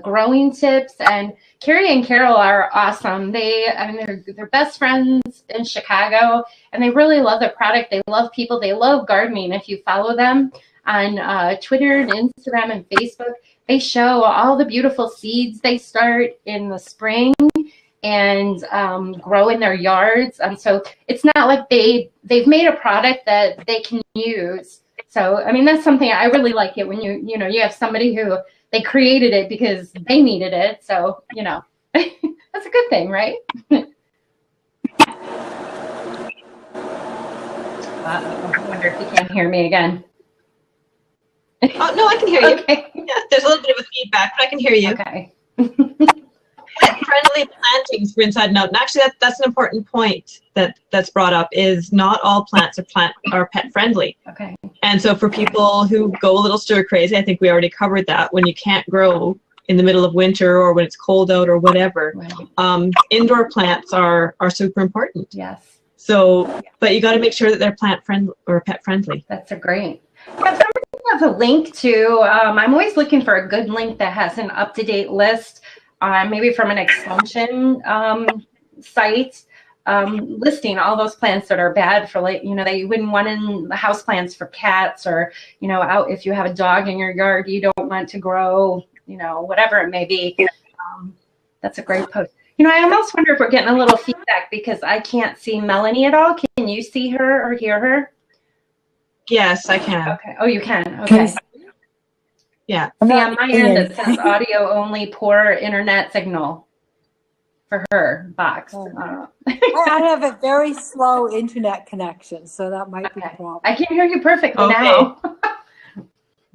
B: growing tips, and Carrie and Carol are awesome. They're best friends in Chicago, and they really love their product. They love people. They love gardening. If you follow them on Twitter and Instagram and Facebook, they show all the beautiful seeds they start in the spring and grow in their yards. So it's not like they've made a product that they can use. So, I mean, that's something I really like it when you have somebody who they created it because they needed it. So, that's a good thing, right? I wonder if you can hear me again.
A: Oh, no, I can hear you.
B: Okay.
A: Yeah, there's a little bit of a feedback, but I can hear you.
B: Okay.
A: Pet-friendly plantings for inside and out. And actually, that's an important point that's brought up, is not all plants are pet-friendly.
B: Okay.
A: And so for people who go a little stir-crazy, I think we already covered that, when you can't grow in the middle of winter or when it's cold out or whatever, right. Indoor plants are super important.
B: Yes.
A: So, but you got to make sure that they're plant-friendly or pet-friendly.
B: That's a great. Yeah, somebody has a link to, I'm always looking for a good link that has an up-to-date list, maybe from an extension site, listing all those plants that are bad for, like, that you wouldn't want in the house plants for cats, or, out if you have a dog in your yard, you don't want to grow, whatever it may be. That's a great post. I almost wonder if we're getting a little feedback because I can't see Melanie at all. Can you see her or hear her?
A: Yes, I can.
B: Okay. Oh, you can. Okay.
A: Yeah.
B: See, on my end, it says audio only, poor internet signal. for her box.
C: I have a very slow internet connection, so that might be a problem.
B: I can hear you perfectly now.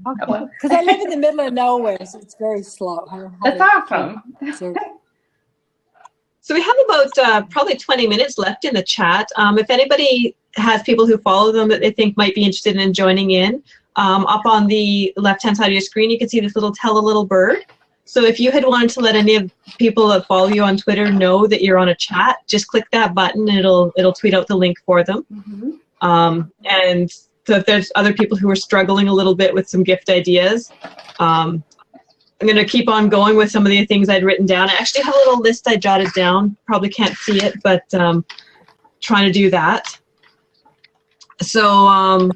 C: Okay, because I live in the middle of nowhere, so it's very slow.
B: That's awesome.
A: So we have about probably 20 minutes left in the chat. If anybody has people who follow them that they think might be interested in joining in, up on the left-hand side of your screen, you can see this little "Tell a Little Bird." So if you had wanted to let any of people that follow you on Twitter know that you're on a chat, just click that button and it'll tweet out the link for them. And so if there's other people who are struggling a little bit with some gift ideas, I'm going to keep on going with some of the things I'd written down. I actually have a little list I jotted down. Probably can't see it, but trying to do that. So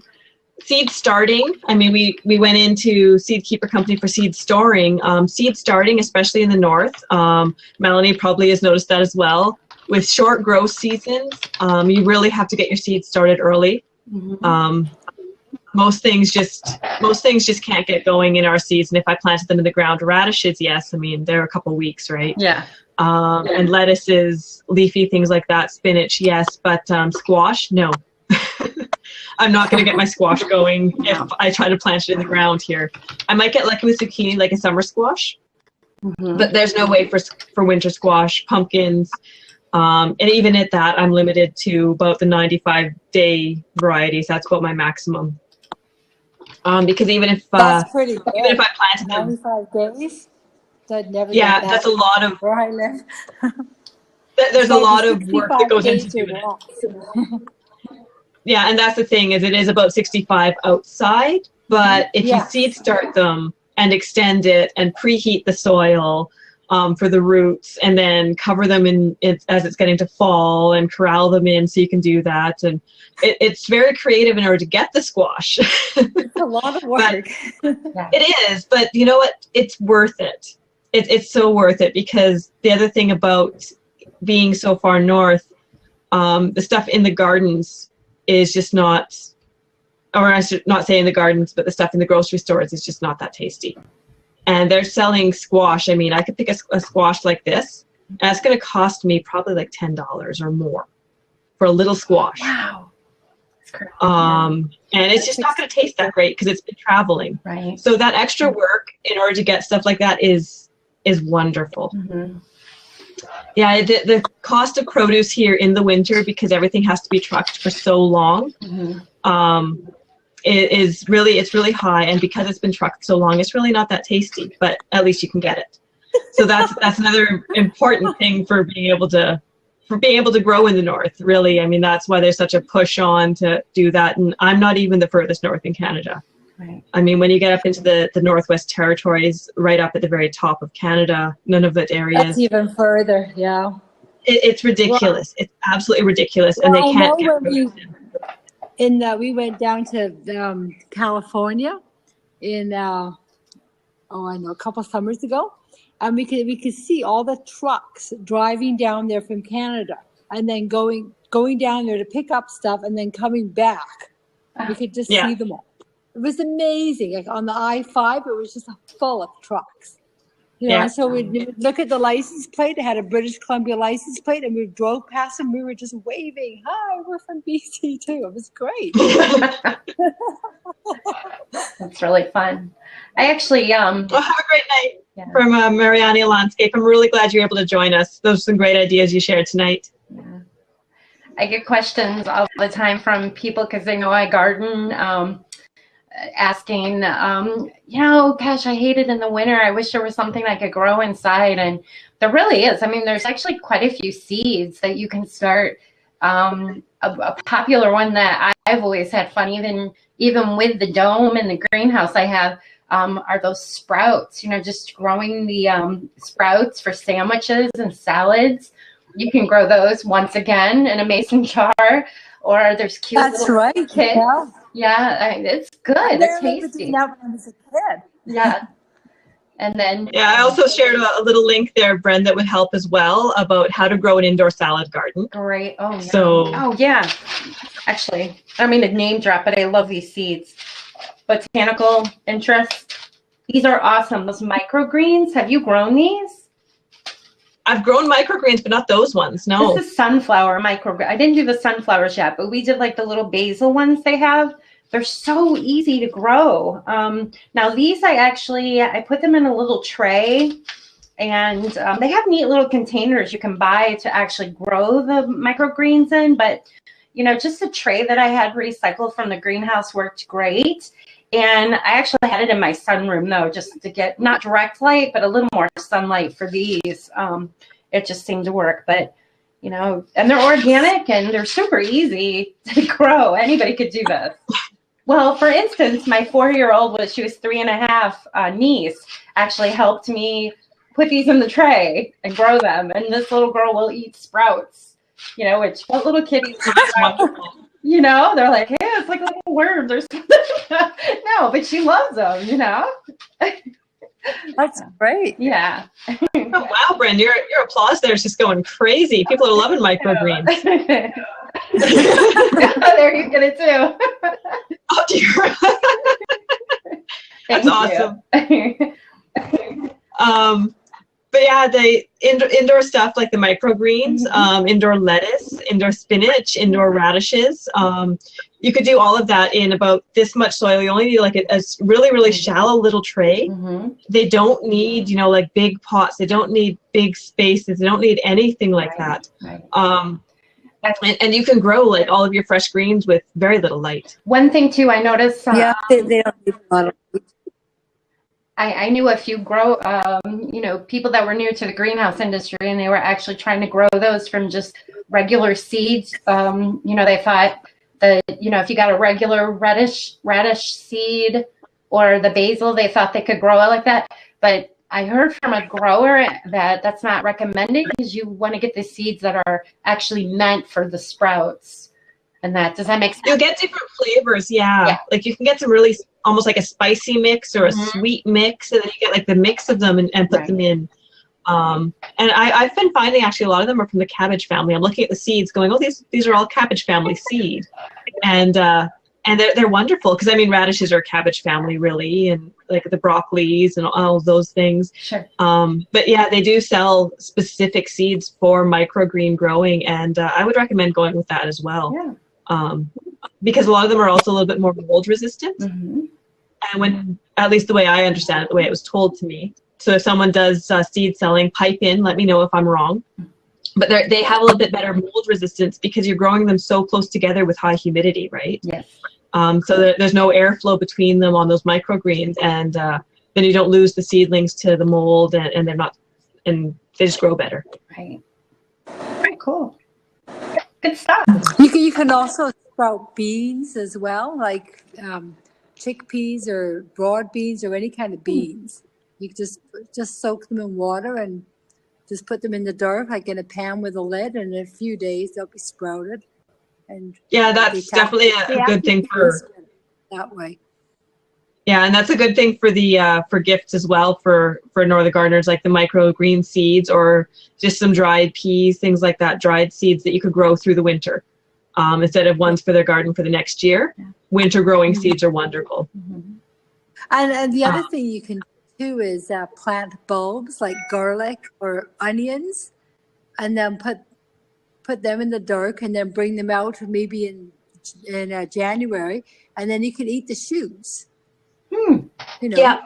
A: seed starting, I mean, we went into Seed Keeper Company for seed storing. Seed starting, especially in the north, Melanie probably has noticed that as well. With short growth seasons, you really have to get your seeds started early. Most things just can't get going in our season. If I planted them in the ground, radishes, yes, I mean, they're a couple weeks, right?
B: Yeah.
A: And lettuces, leafy things like that, spinach, yes, but squash, no. I'm not going to get my squash going if I try to plant it in the ground here. I might get lucky with zucchini, like a summer squash, but there's no way for winter squash, pumpkins, and even at that, I'm limited to about the 95-day varieties. That's about my maximum. Because even if
C: that's pretty good.
A: Even if I planted them,
C: 95 days. I'd never
A: yeah,
C: that
A: that's a lot of.
C: Where I live.
A: There's a lot of work that goes into doing it. Yeah, and that's the thing, is it is about 65 outside, but if you seed start them and extend it and preheat the soil for the roots, and then cover them in as it's getting to fall, and corral them in so you can do that, and it's very creative in order to get the squash.
C: It's a lot of work.
A: It is, but you know what? It's worth it. It's so worth it, because the other thing about being so far north, the stuff in the gardens is just not, or I should not say in the gardens, but the stuff in the grocery stores is just not that tasty. And they're selling squash. I mean, I could pick a squash like this, and it's going to cost me probably like $10 or more for a little squash.
B: Wow. That's crazy.
A: And it's just not going to taste that great because it's been traveling.
B: Right.
A: So that extra work in order to get stuff like that is wonderful. Yeah, the cost of produce here in the winter, because everything has to be trucked for so long, it's really high, and because it's been trucked so long, it's really not that tasty. But at least you can get it. So that's another important thing for being able to grow in the north. Really, I mean, that's why there's such a push on to do that. And I'm not even the furthest north in Canada.
B: Right.
A: I mean, when you get up into the Northwest Territories, right up at the very top of Canada, Nunavut areas.
C: That's even further, yeah.
A: It's ridiculous. It's absolutely ridiculous, and they can't get
C: we went down to California in a couple summers ago, and we could see all the trucks driving down there from Canada, and then going down there to pick up stuff, and then coming back. We could just see them all. It was amazing. Like on the I-5, it was just full of trucks. You know, so we'd look at the license plate. It had a British Columbia license plate, and we drove past them. We were just waving, "Hi, we're from BC too." It was great.
B: That's really fun. I actually
A: well, have a great night from Mariani Landscape. I'm really glad you're able to join us. Those are some great ideas you shared tonight.
B: Yeah. I get questions all the time from people because they know I garden. Asking, gosh, I hate it in the winter. I wish there was something I could grow inside. And there really is. I mean, there's actually quite a few seeds that you can start. A popular one that I've always had fun, even with the dome and the greenhouse I have, are those sprouts, just growing the sprouts for sandwiches and salads. You can grow those once again in a mason jar, or there's cute little kits. Yeah. Yeah, it's good. It's tasty.
C: When I was a kid.
B: Yeah. And then
A: I also shared a little link there, Bren, that would help as well about how to grow an indoor salad garden.
B: Great. Oh yeah. Actually, I mean to name drop, but I love these seeds. Botanical interest. These are awesome. Those microgreens. Have you grown these?
A: I've grown microgreens, but not those ones. No.
B: This is sunflower microgreen. I didn't do the sunflowers yet, but we did like the little basil ones they have. They're so easy to grow. Now these I put them in a little tray, and they have neat little containers you can buy to actually grow the microgreens in. But you know, just a tray that I had recycled from the greenhouse worked great. And I actually had it in my sunroom though, just to get not direct light, but a little more sunlight for these. It just seemed to work. But you know, and they're organic and they're super easy to grow. Anybody could do this. Well, for instance, my 4-year-old, she was 3.5, niece actually helped me put these in the tray and grow them. And this little girl will eat sprouts, you know, which what little kitties, you know, they're like, hey, it's like little worms or something. No, but she loves them, you know.
C: That's great.
B: Yeah.
A: Oh, wow, Brenda, your applause there is just going crazy. People are loving microgreens.
B: There, you get it too.
A: Oh, dear. That's awesome. But yeah, the indoor stuff like the microgreens, indoor lettuce, indoor spinach, indoor radishes. You could do all of that in about this much soil. You only need like a really, really shallow little tray. They don't need, you know, like big pots. They don't need big spaces. They don't need anything like that. And you can grow like all of your fresh greens with very little light.
B: One thing too, I noticed.
C: Yeah, they don't need a lot of light.
B: I knew a few you know, people that were new to the greenhouse industry, and they were actually trying to grow those from just regular seeds. You know, they thought that, you know, if you got a regular radish seed or the basil, they thought they could grow it like that. But I heard from a grower that that's not recommended because you want to get the seeds that are actually meant for the sprouts. And does that make sense?
A: You'll get different flavors, yeah. Like you can get some really almost like a spicy mix or a sweet mix, and then you get like the mix of them and put them in. And I've been finding actually a lot of them are from the cabbage family. I'm looking at the seeds going, oh, these are all cabbage family seed. And they're wonderful because, I mean, radishes are cabbage family really, and like the broccolis and all of those things.
B: Sure.
A: But yeah, they do sell specific seeds for microgreen growing, and I would recommend going with that as well.
B: Yeah.
A: Because a lot of them are also a little bit more mold resistant. And when, at least the way I understand it, the way it was told to me. So if someone does seed selling, pipe in, let me know if I'm wrong. But they have a little bit better mold resistance because you're growing them so close together with high humidity, right?
B: Yes.
A: So there's no airflow between them on those microgreens, and then you don't lose the seedlings to the mold, and they're not, and they just grow better.
B: Right. Very cool. Good stuff.
C: You can also sprout beans as well, like chickpeas or broad beans or any kind of beans. You just soak them in water and just put them in the dirt, like in a pan with a lid, and in a few days they'll be sprouted. And
A: yeah, that's definitely a good thing for
C: that way.
A: Yeah, and that's a good thing for the for gifts as well for northern gardeners, like the microgreen seeds or just some dried peas, things like that, dried seeds that you could grow through the winter instead of ones for their garden for the next year. Winter growing seeds are wonderful.
C: And the other thing you can do is plant bulbs like garlic or onions, and then put them in the dirt, and then bring them out maybe in January, and then you can eat the shoots. You know.
B: Yeah.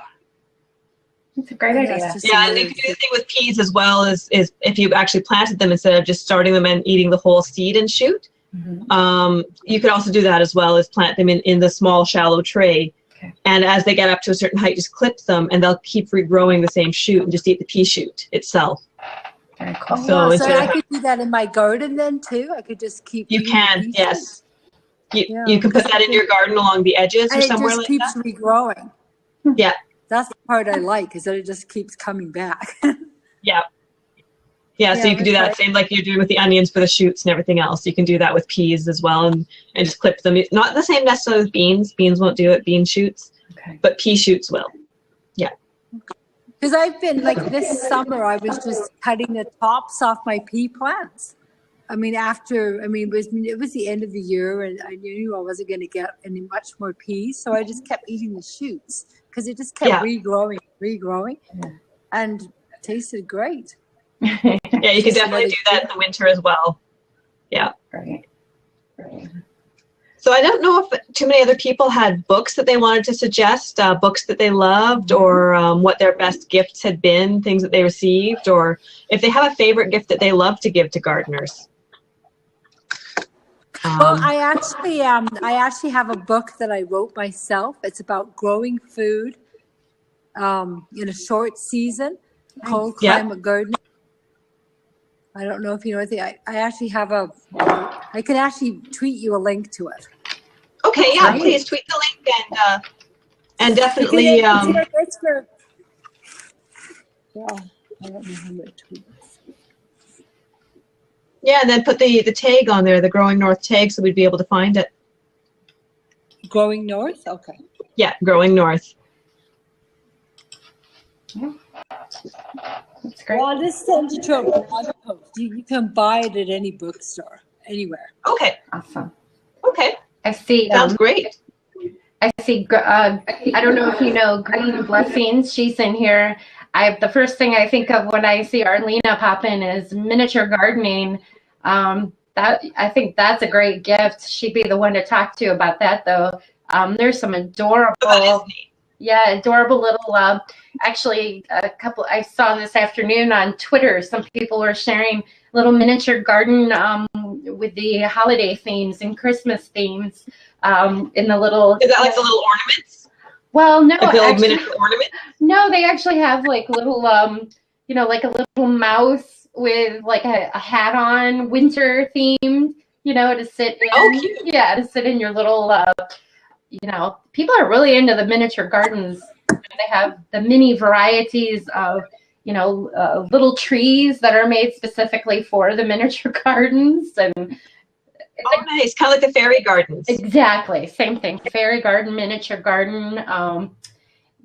B: That's a great idea.
A: Yeah, and you can do the thing with peas as well is if you actually planted them instead of just starting them and eating the whole seed and shoot. You could also do that as well, as plant them in the small shallow tray. Okay. And as they get up to a certain height, just clip them and they'll keep regrowing the same shoot and just eat the pea shoot itself.
B: Very cool.
C: So I could do that in my garden then too. I could just keep.
A: You can, yes. You can put that in your garden along the edges or somewhere like that.
C: It just keeps regrowing.
A: Yeah.
C: That's the part I like, is that it just keeps coming back.
A: Yeah. Yeah, so you can do that same like you're doing with the onions for the shoots and everything else. You can do that with peas as well and just clip them. Not the same necessarily with beans. Beans won't do it, bean shoots. Okay. But pea shoots will. Yeah.
C: Because I've been, like this summer, I was just cutting the tops off my pea plants. I mean, it was the end of the year, and I knew I wasn't going to get any much more peas, so I just kept eating the shoots because it just kept regrowing, and it tasted great.
A: Yeah, you can definitely do that in the winter as well. Yeah.
B: Right. Right.
A: So I don't know if too many other people had books that they wanted to suggest, books that they loved, or what their best gifts had been, things that they received, or if they have a favorite gift that they love to give to gardeners.
C: Well, I actually have a book that I wrote myself. It's about growing food in a short season, cold climate gardening. I don't know if you know anything. I actually have I can actually tweet you a link to it.
A: Okay, yeah, please tweet the link and definitely.
C: Yeah, I don't know how to tweet.
A: Yeah, and then put the tag on there, the Growing North tag, so we'd be able to find it.
C: Growing North? Okay.
A: Yeah, Growing North.
B: Yeah. That's great.
C: Well, I'll just send you to a blog post. You can buy it at any bookstore, anywhere.
A: Okay.
B: Awesome.
A: Okay.
B: I see.
A: Sounds great.
B: I see. I don't know if you know Green Blessings. She's in here. The first thing I think of when I see Arlena pop in is miniature gardening. I think that's a great gift. She'd be the one to talk to about that, though. There's some adorable, adorable little. Actually, I saw this afternoon on Twitter. Some people were sharing little miniature garden with the holiday themes and Christmas themes in the little.
A: Is that like the little ornaments?
B: Well, no,
A: like miniature ornaments?
B: No, they actually have like little, like a little mouse with like a hat on, winter themed, to sit in.
A: Oh, cute.
B: Yeah, to sit in your little, people are really into the miniature gardens. They have the mini varieties of, little trees that are made specifically for the miniature gardens. And
A: oh, nice. Kind of like the fairy gardens.
B: Exactly. Same thing. Fairy garden, miniature garden.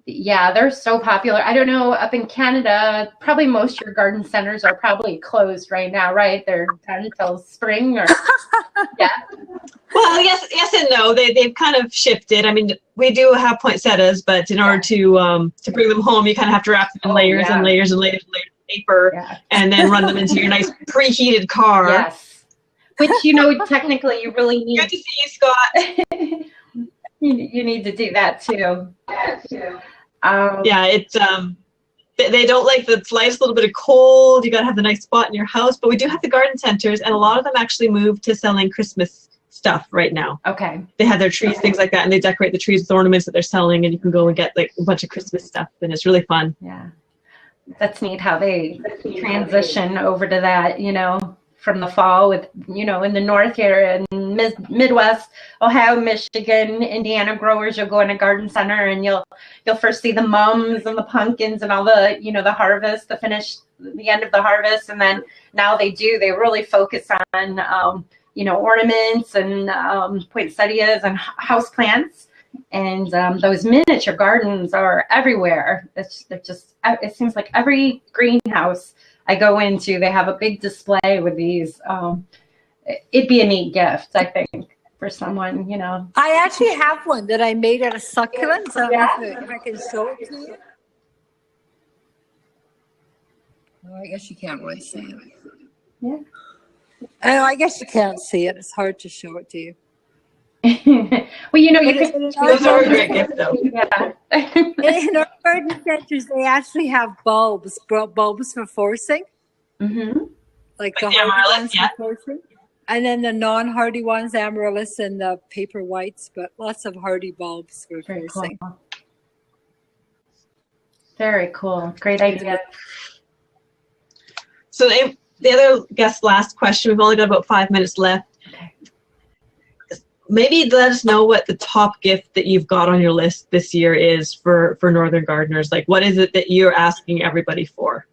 B: Yeah, they're so popular. I don't know, up in Canada, probably most of your garden centers are probably closed right now, right? They're done until spring or yeah.
A: Well, yes and no. They've kind of shifted. I mean, we do have poinsettias, but in order to bring them home, you kind of have to wrap them in layers and layers and layers and layers of paper and then run them into your nice preheated car.
B: Yes. Which, technically you really need.
A: Good to see you, Scott.
B: You need to do that too.
A: It's they don't like the slightest little bit of cold. You got to have the nice spot in your house. But we do have the garden centers, and a lot of them actually moved to selling Christmas stuff right now.
B: Okay.
A: They have their trees, things like that, and they decorate the trees with ornaments that they're selling, and you can go and get like a bunch of Christmas stuff, and it's really fun.
B: Yeah, that's neat how they transition over to that. From the fall with, in the north here and Midwest, Ohio, Michigan, Indiana growers, you'll go in a garden center and you'll first see the mums and the pumpkins and all the, the harvest, the end of the harvest. And then now they really focus on, ornaments and poinsettias and house plants. And those miniature gardens are everywhere. It seems like every greenhouse I go into, they have a big display with these. It'd be a neat gift, I think, for someone,
C: I actually have one that I made out of succulents. So if I can show it to you. Oh, I guess you can't really see it.
B: Yeah.
C: I guess you can't see it. It's hard to show it to you.
B: Well, you can.
A: Those are a great gift, though.
B: Yeah.
C: In our garden centers, they actually have bulbs for forcing.
B: Mm-hmm.
C: Like the hardy ones for forcing. And then the non-hardy ones, amaryllis and the paper whites, but lots of hardy bulbs for forcing.
B: Cool. Very cool. Great idea.
A: So the other guest's last question, we've only got about 5 minutes left.
B: Okay.
A: Maybe let us know what the top gift that you've got on your list this year is for Northern gardeners. Like, what is it that you're asking everybody for?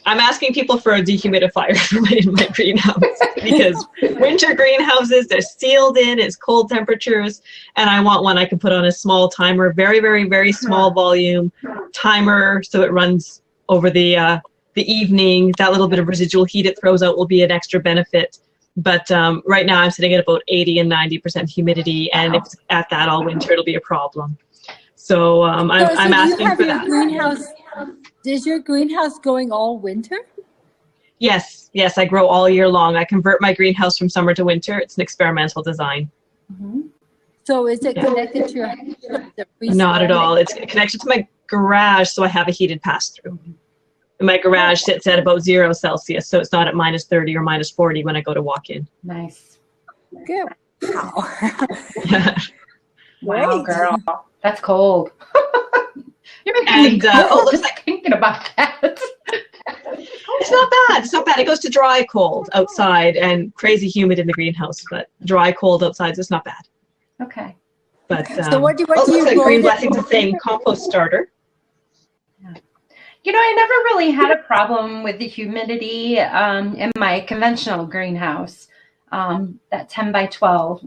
A: I'm asking people for a dehumidifier for my greenhouse because winter greenhouses, they're sealed in, it's cold temperatures, and I want one I can put on a small timer, very, very, very small volume timer, so it runs over the evening. That little bit of residual heat it throws out will be an extra benefit. But right now I'm sitting at about 80 and 90% humidity, and if it's at that all winter, it'll be a problem. So I'm
C: So do you
A: asking
C: have
A: for
C: your
A: that.
C: greenhouse? Is your greenhouse going all winter?
A: Yes, I grow all year long. I convert my greenhouse from summer to winter. It's an experimental design.
C: So is it connected to your house?
A: Not at all. It's connected to my garage, so I have a heated pass-through. And my garage sits at about 0 Celsius, so it's not at minus 30 or minus 40 when I go to walk in.
B: Nice.
C: Good. Wow.
B: Wow,
C: Great.
B: girl. That's cold. You're making me
A: And
B: cold
A: looks
B: just
A: like
B: thinking about that.
A: it's not bad. It's not bad. It goes to dry cold outside and crazy humid in the greenhouse, but dry cold outside, so it's not bad.
B: Okay.
A: But
C: So what do
A: looks
C: you
A: like
C: grow
A: Green
C: there?
A: Blessings is saying compost starter.
B: You know, I never really had a problem with the humidity in my conventional greenhouse, that 10 by 12.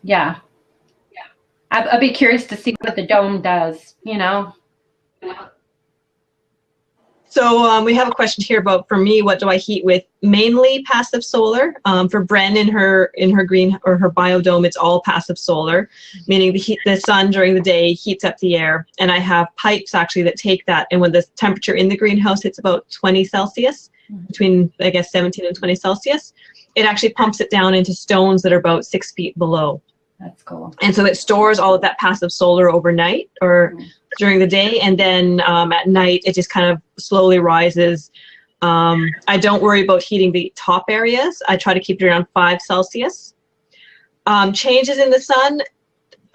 B: Yeah. I'd be curious to see what the dome does, you know?
A: So we have a question here about, for me, what do I heat with? Mainly passive solar. For Bren in her green or her biodome, it's all passive solar, meaning the sun during the day heats up the air. And I have pipes actually that take that. And when the temperature in the greenhouse hits about 20 Celsius, between I guess 17 and 20 Celsius, it actually pumps it down into stones that are about 6 feet below.
B: That's cool.
A: And so it stores all of that passive solar overnight or during the day, and then at night it just kind of slowly rises. I don't worry about heating the top areas. I try to keep it around 5 Celsius. Changes in the sun,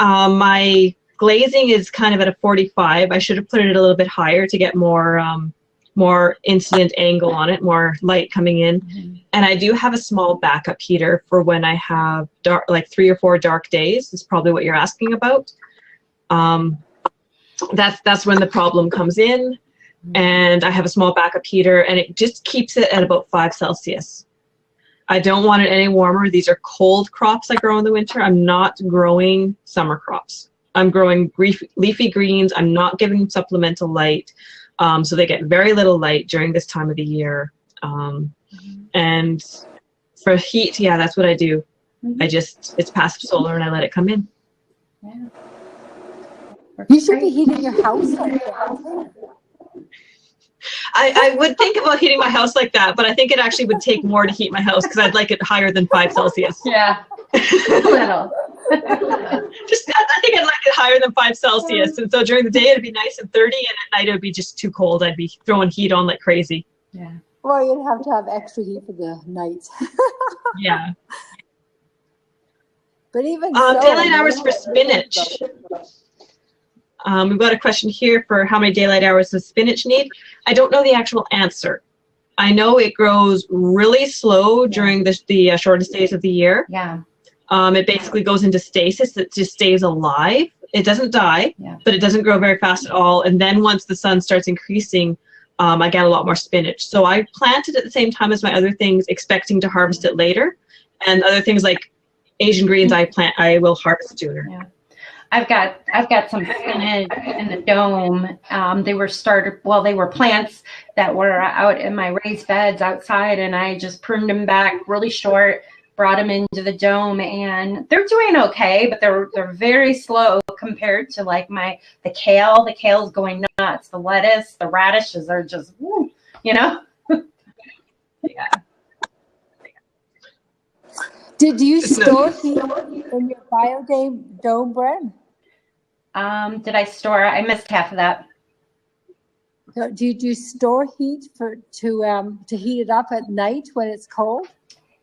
A: my glazing is kind of at a 45. I should have put it a little bit higher to get more incident angle on it, more light coming in. And I do have a small backup heater for when I have dark, like 3 or 4 dark days. Is probably what you're asking about. That's when the problem comes in. And I have a small backup heater, and it just keeps it at about 5 Celsius. I don't want it any warmer. These are cold crops I grow in the winter. I'm not growing summer crops. I'm growing leafy greens. I'm not giving them supplemental light. So they get very little light during this time of the year. And for heat, yeah, that's what I do. It's passive solar and I let it come in.
B: Yeah.
C: You should be heating your house like that.
B: I
A: would think about heating my house like that, but I think it actually would take more to heat my house because I'd like it higher than 5 Celsius.
B: Yeah, a little.
A: I think I'd like it higher than 5 Celsius. And so during the day it'd be nice and 30, and at night it would be just too cold. I'd be throwing heat on like crazy.
B: Yeah.
C: Well, you'd have to have extra heat for the night.
A: Yeah.
C: But even
A: daylight hours for spinach. We've got a question here for how many daylight hours does spinach need? I don't know the actual answer. I know it grows really slow during the shortest days of the year.
B: Yeah.
A: It basically goes into stasis. It just stays alive. It doesn't die, but it doesn't grow very fast at all. And then once the sun starts increasing, I get a lot more spinach. So I plant it at the same time as my other things, expecting to harvest it later. And other things like Asian greens, I will harvest sooner.
B: Yeah. I've got some spinach in the dome. They were plants that were out in my raised beds outside, and I just pruned them back really short, brought them into the dome, and they're doing okay, but they're very slow compared to like the kale. The kale's going nuts. The lettuce, the radishes are just, woo, you know. Yeah.
C: Did you store heat in your biodome, Bren?
B: Did I store? I missed half of that.
C: So do you store heat to heat it up at night when it's cold?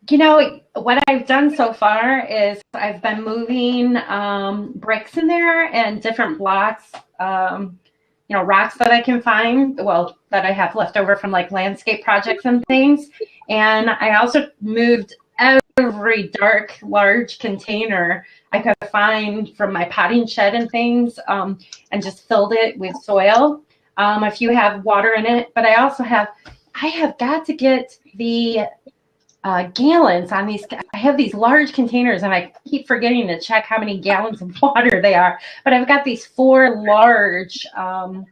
B: You know, what I've done so far is I've been moving bricks in there and different blocks, rocks that I can find, that I have left over from like landscape projects and things. And I also moved every dark, large container I could find from my potting shed and things, and just filled it with soil. If you have water in it, but I have got to get the gallons on these. I have these large containers, and I keep forgetting to check how many gallons of water they are. But I've got these 4 large.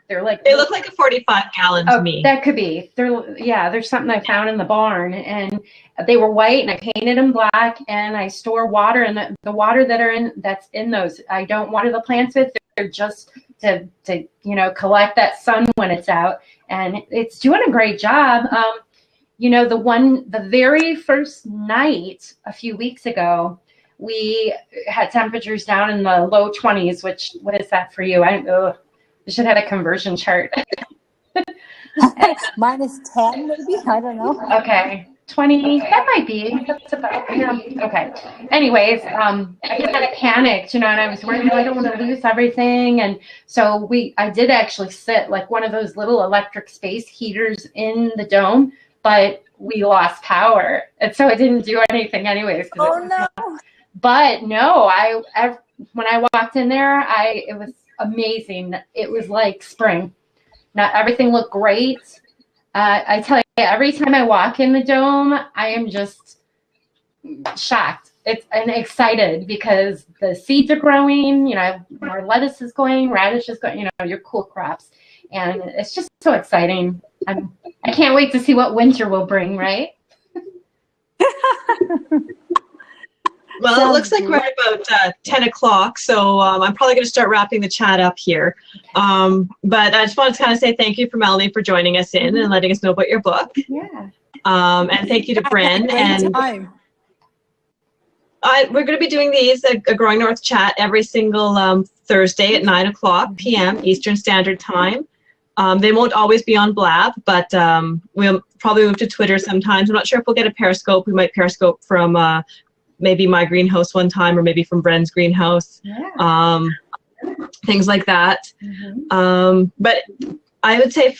B: They're like
A: they look like a 45 gallon to me.
B: That could be. There's something I found in the barn, and they were white, and I painted them black, and I store water, and the water that's in those, I don't water the plants with. They're just to collect that sun when it's out, and it's doing a great job. The very first night a few weeks ago, we had temperatures down in the low 20s, which, what is that for you? I should have a conversion chart.
C: -10 maybe, I don't know.
B: Okay, 20, that might be. That's about, yeah. Okay. Anyways, I kind of panicked, and I was worried, I don't want to lose everything. And so I did actually sit like one of those little electric space heaters in the dome, but we lost power, and so it didn't do anything anyways.
C: Oh no!
B: But no, when I walked in there, it was amazing. It was like spring. Not everything looked great. I tell you, every time I walk in the dome, I am just shocked. And excited because the seeds are growing. More lettuce is going, radish is going. Your cool crops, and it's just so exciting. I can't wait to see what winter will bring, right?
A: Well, it looks like we're at about 10 o'clock, so I'm probably going to start wrapping the chat up here. But I just wanted to kind of say thank you for Melanie for joining us in and letting us know about your book.
B: Yeah.
A: And thank you to Bren. And we're going to be doing these, a Growing North chat, every single Thursday at 9 o'clock p.m. Eastern Standard Time. They won't always be on BLAB, but we'll probably move to Twitter sometimes. I'm not sure if we'll get a Periscope. We might Periscope from maybe my greenhouse one time, or maybe from Bren's greenhouse, things like that. But I would say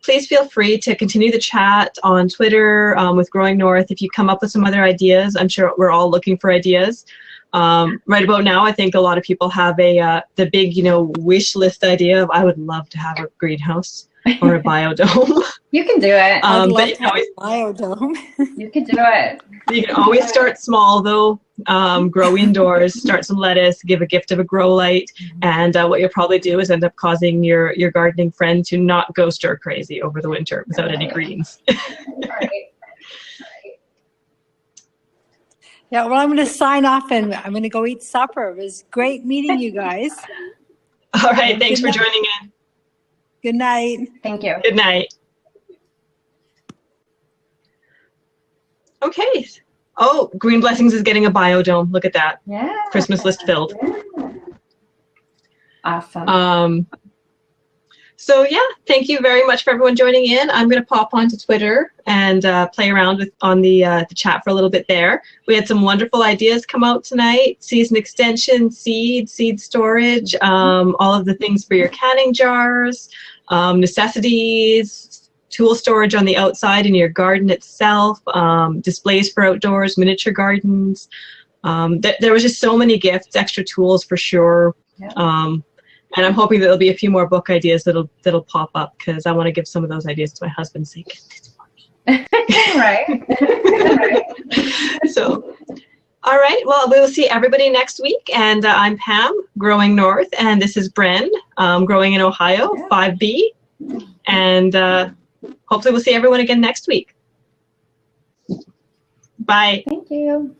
A: please feel free to continue the chat on Twitter with Growing North. If you come up with some other ideas, I'm sure we're all looking for ideas. Right about now, I think a lot of people have the big, wish list idea of, I would love to have a greenhouse or a biodome.
B: You can do it.
A: But you can always,
C: biodome.
B: You can do it.
A: You can always start small, though. Grow indoors, start some lettuce, give a gift of a grow light, and what you'll probably do is end up causing your gardening friend to not go stir crazy over the winter without any greens.
B: Right.
C: Yeah, well, I'm going to sign off, and I'm going to go eat supper. It was great meeting you guys.
A: All right, thanks for joining in.
C: Good night.
B: Thank you.
A: Good night. Okay. Oh, Green Blessings is getting a biodome. Look at that.
B: Yeah.
A: Christmas list filled.
B: Awesome.
A: So yeah, thank you very much for everyone joining in. I'm going to pop onto Twitter and play around on the chat for a little bit there. We had some wonderful ideas come out tonight: season extension, seed storage, all of the things for your canning jars, necessities, tool storage on the outside in your garden itself, displays for outdoors, miniature gardens. There was just so many gifts, extra tools for sure. Yeah. And I'm hoping that there'll be a few more book ideas that'll pop up, because I want to give some of those ideas to my husband and say, get this for me. Right. So, all right. Well, we will see everybody next week. And I'm Pam, Growing North, and this is Bren, Growing in Ohio, 5B. And hopefully we'll see everyone again next week. Bye.
B: Thank you.